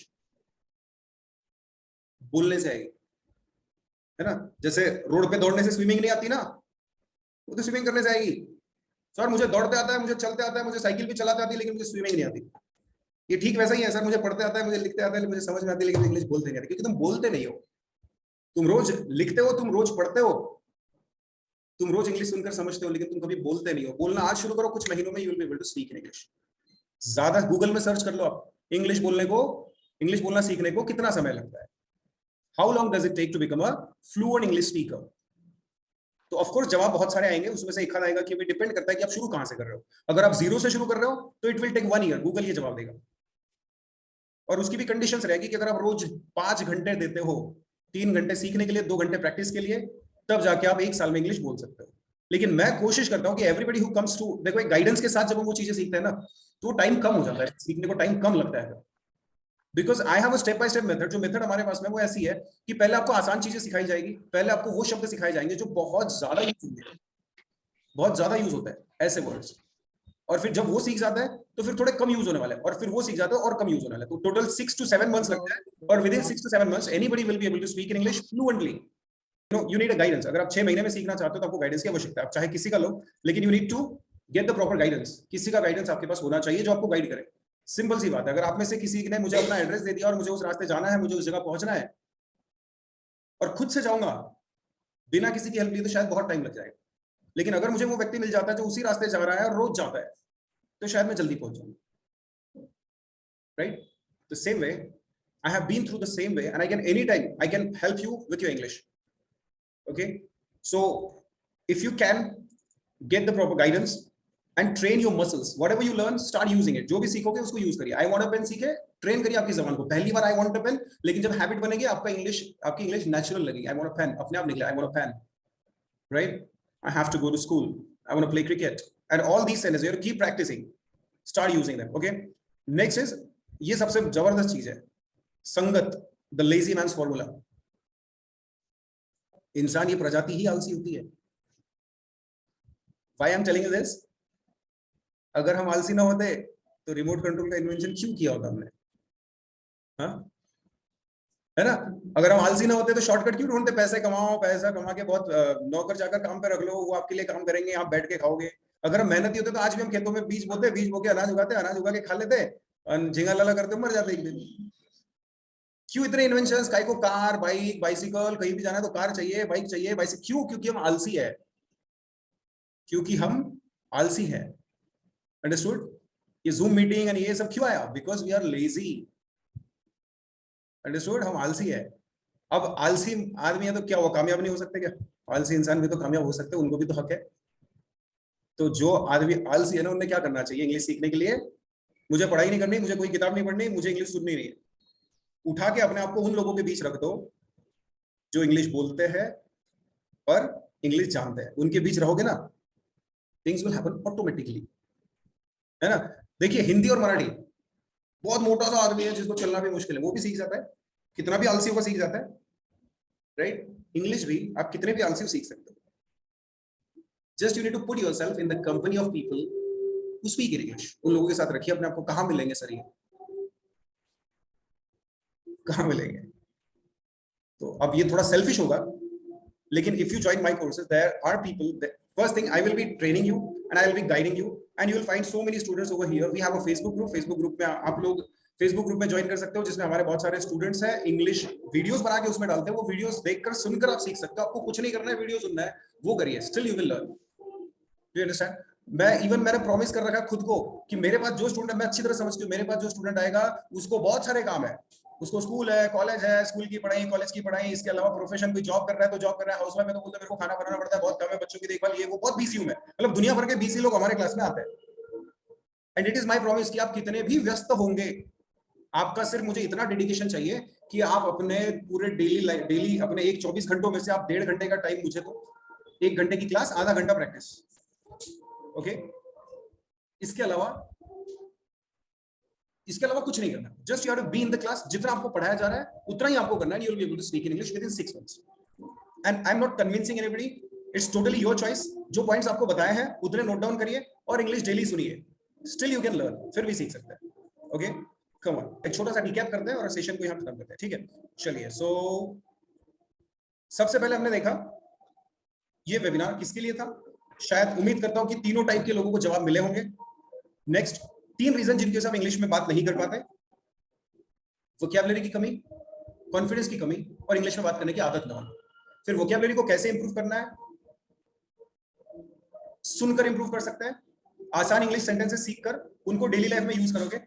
बोलने से आएगी, है ना। जैसे रोड पे दौड़ने से स्विमिंग नहीं आती ना, वो तो स्विमिंग करने से आएगी। सर मुझे दौड़ते आता है, मुझे चलते आता है, मुझे साइकिल भी चलाते आती है, लेकिन मुझे स्विमिंग नहीं आती। ये ठीक वैसा ही है सर, मुझे पढ़ते आता है, मुझे लिखते आता है, मुझे समझ में आती है, लेकिन इंग्लिश बोलते नहीं आती, क्योंकि तुम बोलते नहीं हो। तुम रोज लिखते हो, तुम रोज पढ़ते हो, तुम रोज इंग्लिश सुनकर समझते हो, लेकिन तुम कभी बोलते नहीं हो। बोलना आज शुरू करो, कुछ महीनों में you will be able to speak in English. ज्यादा गूगल में सर्च कर लो आप, इंग्लिश बोलने को, इंग्लिश बोलना सीखने को कितना समय लगता है, how long does it take to become a fluent English speaker. तो ऑफ कोर्स जवाब बहुत सारे आएंगे, उसमें से एक आध आएगा कि भी डिपेंड करता है कि आप शुरू कहां से कर रहे हो। अगर आप 0 से शुरू कर रहे हो तो it will take 1 year, Google ये जवाब देगा। और उसकी भी कंडीशंस रहेगी कि अगर आप रोज 5 घंटे देते हो, 3 घंटे सीखने के लिए, 2 घंटे प्रैक्टिस के लिए, तब जाके आप 1 साल में इंग्लिश बोल सकते हो। लेकिन मैं कोशिश करता हूं कि एवरीबडी हु कम्स टू, देखो एक गाइडेंस के साथ जब हम वो चीजें सीखते हैं ना, तो वो टाइम कम हो जाता है, सीखने को टाइम कम लगता है। Because I have a step by step method. जो मेथड हमारे पास में वो ऐसी है कि पहले आपको आसान चीजें सिखाई जाएगी, पहले आपको वो शब्द सिखाए जाएंगे जो बहुत ज्यादा यूज होते हैं, बहुत ज्यादा यूज होता है ऐसे वर्ड्स, और फिर जब वो सीख जाता है तो फिर थोड़े कम यूज होने वाले हैं, और फिर वो सीख जाता है और कम यूज होने वाला है। तो टोटल 6 to 7 मंथ्स लगता है, और within 6 to 7 months anybody will be able to speak in English fluently. You need a guidance. अगर आप 6 महीने में सीखना चाहते हो तो आपको गाइडेंस की आवश्यकता है। आप चाहे किसी का लो, लेकिन you need to get the proper guidance. किसी का गाइडेंस आपके पास होना चाहिए जो आपको गाइड करे। सिंपल सी बात है। अगर आप में से किसी ने मुझे अपना एड्रेस दे दिया और मुझे उस रास्ते जाना है, मुझे उस जगह पहुंचना है और खुद से जाऊंगा बिना किसी की हेल्प लिए, तो शायद बहुत टाइम लग जाएगा। लेकिन अगर मुझे वो व्यक्ति मिल जाता है जो उसी रास्ते जा रहा है और रोज जाता है, तो शायद मैं जल्दी पहुंच जाऊंगा। Right? The same way I have been through the same way, and I can anytime I can help you with your English. Okay, so if you can get the proper guidance and train your muscles, whatever you learn, start using it. जो भी सीखोगे उसको use करिए। I want a pen सीखे, train करिए आपकी जबान को। पहली बार I want a pen, लेकिन जब हैबिट बनेगी आपकी इंग्लिश नेचुरल लगेगी। I want a pen अपने आप निकला, I want a pen, right? I have to go to school, I want to play cricket, and all these sentences you have to keep practicing, start using them. Okay, next is, ये सबसे जबरदस्त चीज है, संगत, the lazy mains formula. इंसान, ये प्रजाति ही आलसी होती है। Why I'm telling you this? अगर हम आलसी ना होते तो रिमोट कंट्रोल का इन्वेंशन क्यों किया होता हमने? हाँ, है ना? अगर हम आलसी ना होते तो शॉर्टकट क्यों ढूंढते? पैसे कमाओ, पैसा कमा के बहुत नौकर जाकर काम पे रख लो, वो आपके लिए काम करेंगे, आप बैठ के खाओगे। अगर हम मेहनती होते तो आज भी हम खेतों में बीज बोते, बीज बो के अनाज उगाते, अनाज उगा के खा लेते, झिंगा लाला करते मर जाते एक दिन। क्यों इतने इन्वेंशंस? काय को कार, बाइक, बाइसिकल, कहीं भी जाना है तो कार चाहिए, बाइक चाहिए, बाइसिकल। क्यों? क्योंकि हम आलसी है। क्योंकि हम आलसी है। अंडरस्टूड? ये जूम मीटिंग एंड ये सब क्यों आया? Because we are lazy. Understood? हम आलसी है। अब आलसी आदमी है तो क्या वो कामयाब नहीं हो सकते क्या? आलसी इंसान भी तो कामयाब हो सकते, उनको भी तो हक है। तो जो आदमी आलसी है ना, उन्हें क्या करना चाहिए इंग्लिश सीखने के लिए? मुझे पढ़ाई नहीं करनी, मुझे कोई किताब नहीं पढ़नी, मुझे इंग्लिश सुननी नहीं है। उठा के अपने आप को उन लोगों के बीच रख दो जो इंग्लिश बोलते हैं और इंग्लिश जानते हैं। उनके बीच रहोगे ना, थिंग्स विल हैपन ऑटोमेटिकली, है ना? देखिए, हिंदी और मराठी, बहुत मोटा सा आदमी है जिसको चलना भी मुश्किल है, वो भी सीख जाता है। कितना भी आलसी होगा सीख जाता है, राइट? इंग्लिश भी आप कितने भी आलसी हो सीख सकते हो। Just you need to put yourself in the company of people who speak English. उन लोगों के साथ रखिए अपने आप को। कहां मिलेंगे सर ये? कहां मिलेंगे? तो अब ये थोड़ा सेल्फिश होगा, लेकिन if you join my courses, there are people that, first thing, I will be training you and I will be guiding you, and you will find so many students over here. We have a Facebook group में आप लोग Facebook group में join कर सकते हो, जिसमें हमारे बहुत सारे स्टूडेंट्स हैं। इंग्लिश वीडियोस बना के उसमें डालते हैं। वो वीडियोस देखकर सुनकर आप सीख सकते हो। आपको कुछ नहीं करना है, वीडियो सुनना है, वो करिए, still you will learn. Do you understand? मैंने प्रॉमिस कर रखा खुद को कि मेरे पास जो स्टूडेंट, मैं अच्छी तरह समझती हूँ, मेरे पास जो स्टूडेंट आएगा उसको बहुत सारे काम है। उसको स्कूल है, कॉलेज है, स्कूल की पढ़ाई, कॉलेज की पढ़ाई, इसके अलावा प्रोफेशन, कोई जॉब कर रहा है तो जॉब कर रहा है, हाउसवाइफ है तो बोलता है मेरे को खाना बनाना पड़ता है, बहुत काम है, बच्चों की देखभाल, ये वो, बहुत बिजी हूं मैं। मतलब दुनिया भर के बिजी लोग हमारे क्लास में आते हैं। And it is my promise कि आप कितने भी व्यस्त होंगे, आपका सिर्फ मुझे इतना डेडिकेशन चाहिए कि आप अपने पूरे डेली अपने 24 घंटों में से आप 1.5 घंटे का टाइम मुझे दो। 1 घंटे की क्लास, आधा घंटा प्रैक्टिस। ओके? इसके अलावा कुछ नहीं करना। Just you have to be in the class. जितना आपको पढ़ाया जा रहा है उतना ही आपको करना है। You will be able to speak in English within 6 months. And I am not convincing anybody, it's totally your choice. जो पॉइंट्स आपको बताए हैं उतने नोट डाउन करिए और इंग्लिश डेली सुनिए। स्टिल यू कैन लर्न, फिर भी सीख सकते हैं। ओके, कम ऑन, एक छोटा सा रिकैप करते हैं और सेशन को यहां खत्म करते हैं, ठीक है? चलिए, सो सबसे पहले हमने देखा ये वेबिनार किसके लिए था। शायद उम्मीद करता हूं कि तीनों टाइप के लोगों को जवाब मिले होंगे। नेक्स्ट, 3 रीजन जिनके वजह से हम इंग्लिश में बात नहीं कर पाते। वोकैबुलरी की कमी, कॉन्फिडेंस की कमी और इंग्लिश में बात करने की आदत ना होना। फिर वोकैबुलरी को कैसे इंप्रूव करना है? सुनकर इंप्रूव कर सकते हैं। आसान इंग्लिश सेंटेंसेस सीखकर उनको डेली लाइफ में यूज करोगे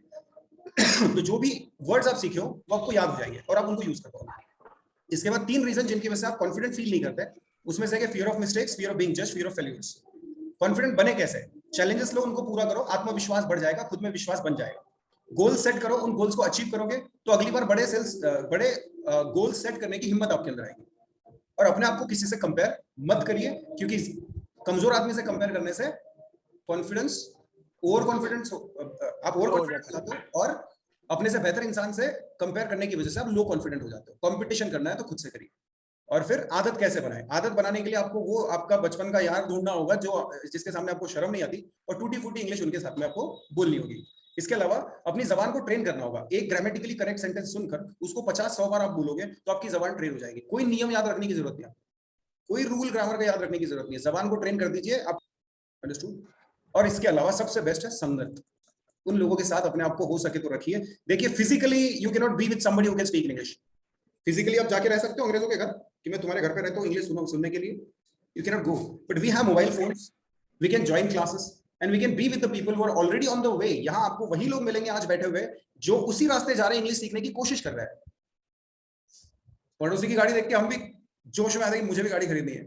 तो जो भी वर्ड्स आप सीखे हो वो आपको याद हो जाएंगे और आप उनको यूज कर पाओगे। इसके बाद 3 रीजन जिनकी वजह से आप कॉन्फिडेंट फील नहीं करते, उसमें से है fear of mistakes, fear of being judged, fear of failures. Confident बने कैसे? चैलेंजेस लो, उनको पूरा करो, आत्मविश्वास बढ़ जाएगा, खुद में विश्वास बन जाएगा। गोल सेट करो, उन गोल्स को अचीव करोगे तो अगली बार बड़े गोल सेट करने की हिम्मत आपके अंदर आएगी। और अपने आप को किसी से कंपेयर मत करिए, क्योंकि कमजोर आदमी से कंपेयर करने से कॉन्फिडेंस, ओवर कॉन्फिडेंस, आप ओवर कॉन्फिडेंस हो जाते हो और अपने से बेहतर इंसान से कंपेयर करने की वजह से आप लो कॉन्फिडेंट हो जाते हो। कंपटीशन करना है तो खुद से करिए। और फिर आदत कैसे बनाए? आदत बनाने के लिए आपको वो आपका बचपन का यार ढूंढना होगा जो जिसके सामने आपको शर्म नहीं आती और टूटी फूटी इंग्लिश उनके साथ में आपको बोलनी होगी। इसके अलावा अपनी जबान को ट्रेन करना होगा। एक ग्रामेटिकली करेक्ट सेंटेंस सुनकर उसको 50-100 बार आप बोलोगे तो आपकी जबान ट्रेन हो जाएगी। कोई नियम याद रखने की जरूरत नहीं है। कोई रूल ग्रामर का याद रखने की जरूरत नहीं है, जबान को ट्रेन कर दीजिए आप। अंडरस्टूड? और इसके अलावा सबसे बेस्ट है संगत। उन लोगों के साथ अपने आप को हो सके तो रखिए। देखिए physically you can not be with somebody who can speak English. Physically आप जाके रह सकते हो अंग्रेजों के घर कि मैं तुम्हारे घर पे रहता हूँ इंग्लिश सुनने के लिए, you can not go, but we have mobile phones, we can join classes and we can be with the people who are already on the way. यहाँ आपको वही लोग मिलेंगे आज बैठे हुए जो उसी रास्ते जा रहे हैं, इंग्लिश सीखने की कोशिश कर रहे हैं। पड़ोसी की गाड़ी देख के हम भी जोश में आ जाएंगे, मुझे भी गाड़ी खरीदनी है,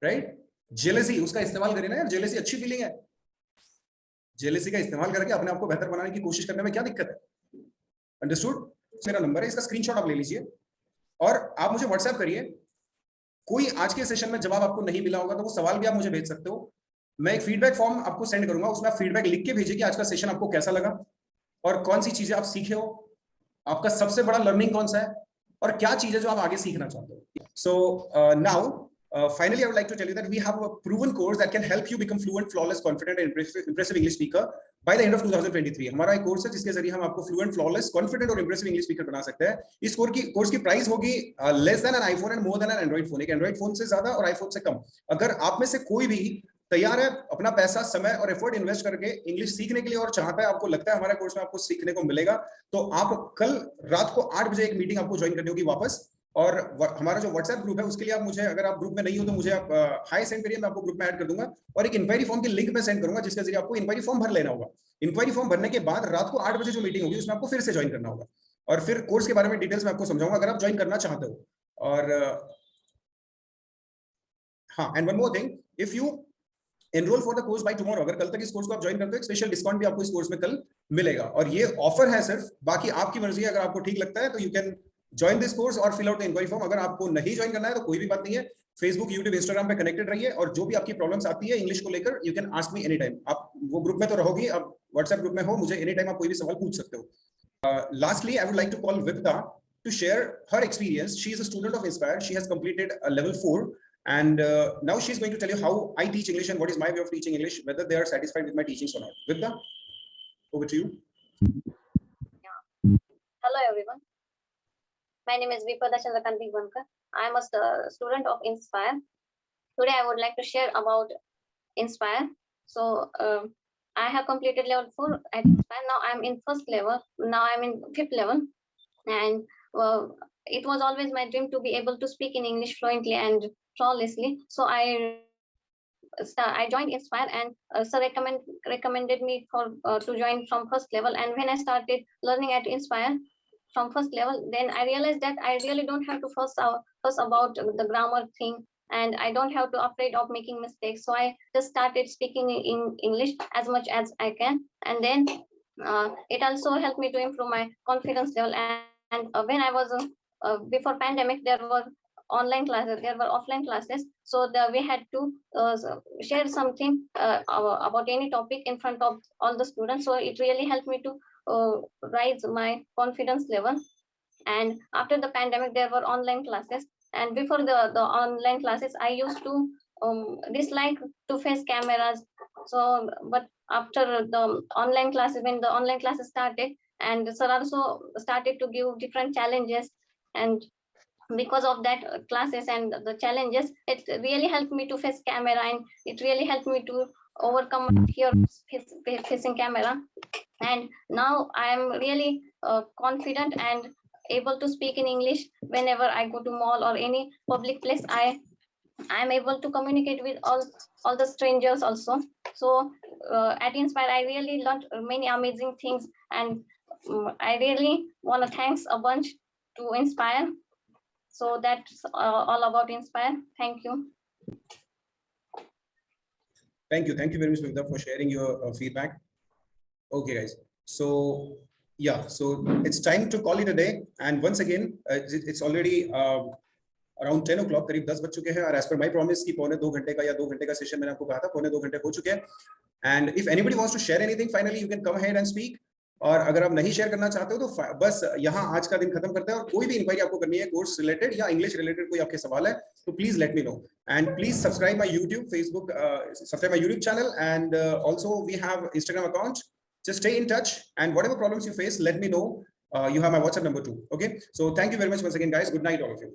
राइट? जेलेसी, उसका इस्तेमाल करें ना यार, जेलेसी अच्छी फीलिंग है। जेलेसी का इस्तेमाल करके अपने आप को बेहतर बनाने की कोशिश करने में क्या दिक्कत है? अंडरस्टूड? मेरा नंबर है, इसका स्क्रीनशॉट आप ले लीजिए और आप मुझे व्हाट्सएप करिए। कोई आज के सेशन में जवाब आपको नहीं मिला होगा तो वो सवाल भी आप मुझे भेज सकते हो। मैं एक फीडबैक फॉर्म आपको सेंड करूंगा, उसमें आप फीडबैक लिख के भेजिए कि आज का सेशन आपको कैसा लगा और कौन सी चीजें आप सीखे हो, आपका सबसे बड़ा लर्निंग कौन सा है और क्या चीजें जो आप आगे सीखना चाहते हो। So now finally, I would like to tell you that we have a proven course that can help you become fluent, flawless, confident, and impressive English speaker by the end of 2023. हमारा एक course है जिसके जरिए हम आपको fluent, flawless, confident और impressive English speaker बना सकते हैं। इस कोर्स की प्राइस होगी less than an iPhone and more than an Android phone। एक Android फोन से ज्यादा और iPhone से कम। अगर आप में से कोई भी तैयार है अपना पैसा, समय और एफर्ट इन्वेस्ट करके इंग्लिश सीखने के लिए और चाहता है, आपको लगता है हमारे कोर्स में आपको सीखने को मिलेगा, तो आप कल रात को 8 बजे एक मीटिंग आपको ज्वाइन करनी होगी वापस। और हमारा जो व्हाट्सएप ग्रुप है उसके लिए आप मुझे, अगर आप ग्रुप में नहीं हो तो मुझे आप हाई सेंड करिए, मैं आपको ग्रुप में ऐड कर दूंगा और एक इंक्वायरी फॉर्म की लिंक में सेंड करूंगा जिसके जरिए आपको इंक्वायरी फॉर्म भर लेना होगा। इंक्वायरी फॉर्म भरने के बाद रात को 8 बजे जो मीटिंग होगी उसमें आपको फिर से ज्वाइन करना होगा और फिर कोर्स के बारे में डिटेल्स में आपको समझाऊंगा अगर आप ज्वाइन करना चाहते हो। और हाँ, and one more thing, if you enrol for the course by tomorrow, अगर कल तक इस कोर्स को आप ज्वाइन करते हो, एक स्पेशल डिस्काउंट भी आपको इस कोर्स में कल मिलेगा और ये ऑफर है सिर्फ, बाकी आपकी मर्जी है। अगर आपको ठीक लगता है तो you can join this course और fill out the enquiry form. अगर आपको नहीं ज्वाइन करना है तो कोई भी बात नहीं है, फेसबुक, यूट्यूब, इंस्टाग्राम पे कनेक्टेड रहिए और जो भी आपकी प्रॉब्लम्स आती है इंग्लिश को लेकर, you can ask me any time. आप वो ग्रुप में तो रहोगी, आप व्हाट्सएप ग्रुप में हो, मुझे एनी टाइम आप कोई भी सवाल पूछ सकते हो। Lastly I would like to call विपदा to share her experience. She is a student of Inspire. She has completed a level 4 and now she's going to tell you how I teach English and what is my way of teaching English, whether they are satisfied with my teachings or not. Vipda, over to you. Yeah. Hello everyone. My name is Vipada Chandrakanti Bankar. I am a student of Inspire. Today I would like to share about Inspire. So I have completed level 4 at Inspire. Now I am in first level. Now I am in 5th level. And it was always my dream to be able to speak in English fluently and flawlessly. So I joined Inspire and sir recommended me for to join from first level. And when I started learning at Inspire from first level, then I realized that I really don't have to fuss about the grammar thing, and I don't have to afraid of making mistakes. So I just started speaking in English as much as I can, and then it also helped me to improve my confidence level. And when I was before pandemic, there were online classes, there were offline classes, so we had to share something about any topic in front of all the students. So it really helped me to rise my confidence level. And after the pandemic, there were online classes, and before the online classes, I used to dislike to face cameras. So but after the online classes, when the online classes started, and sir also started to give different challenges, and because of that classes and the challenges, it really helped me to face camera, and it really helped me to overcome fear facing camera. And now I am really confident and able to speak in English whenever I go to mall or any public place. I am able to communicate with all the strangers also. So at Inspire, I really learned many amazing things, and I really want to thanks a bunch to Inspire. So that's all about Inspire. Thank you. Thank you very much, Vipda, for sharing your feedback. Okay, guys. So yeah, so it's time to call it a day. And once again, it's already around 10 o'clock, करीब 10 बज चुके हैं, और as per my promise कि पौने 2 घंटे का या 2 घंटे का सेशन मैंने आपको कहा था, पौने 2 घंटे हो चुके हैं. And if anybody wants to share anything, finally you can come ahead and speak. और अगर आप नहीं शेयर करना चाहते हो तो बस यहाँ आज का दिन खत्म करते हैं, और कोई भी इंक्वायरी आपको करनी है कोर्स रिलेटेड या इंग्लिश रिलेटेड, कोई आपके सवाल है तो please let me know. And please subscribe my YouTube, Facebook, subscribe my YouTube channel, and also we have Instagram account. Just stay in touch, and whatever problems you face, let me know. You have my WhatsApp number too. Okay, so thank you very much once again, guys. Good night, all of you.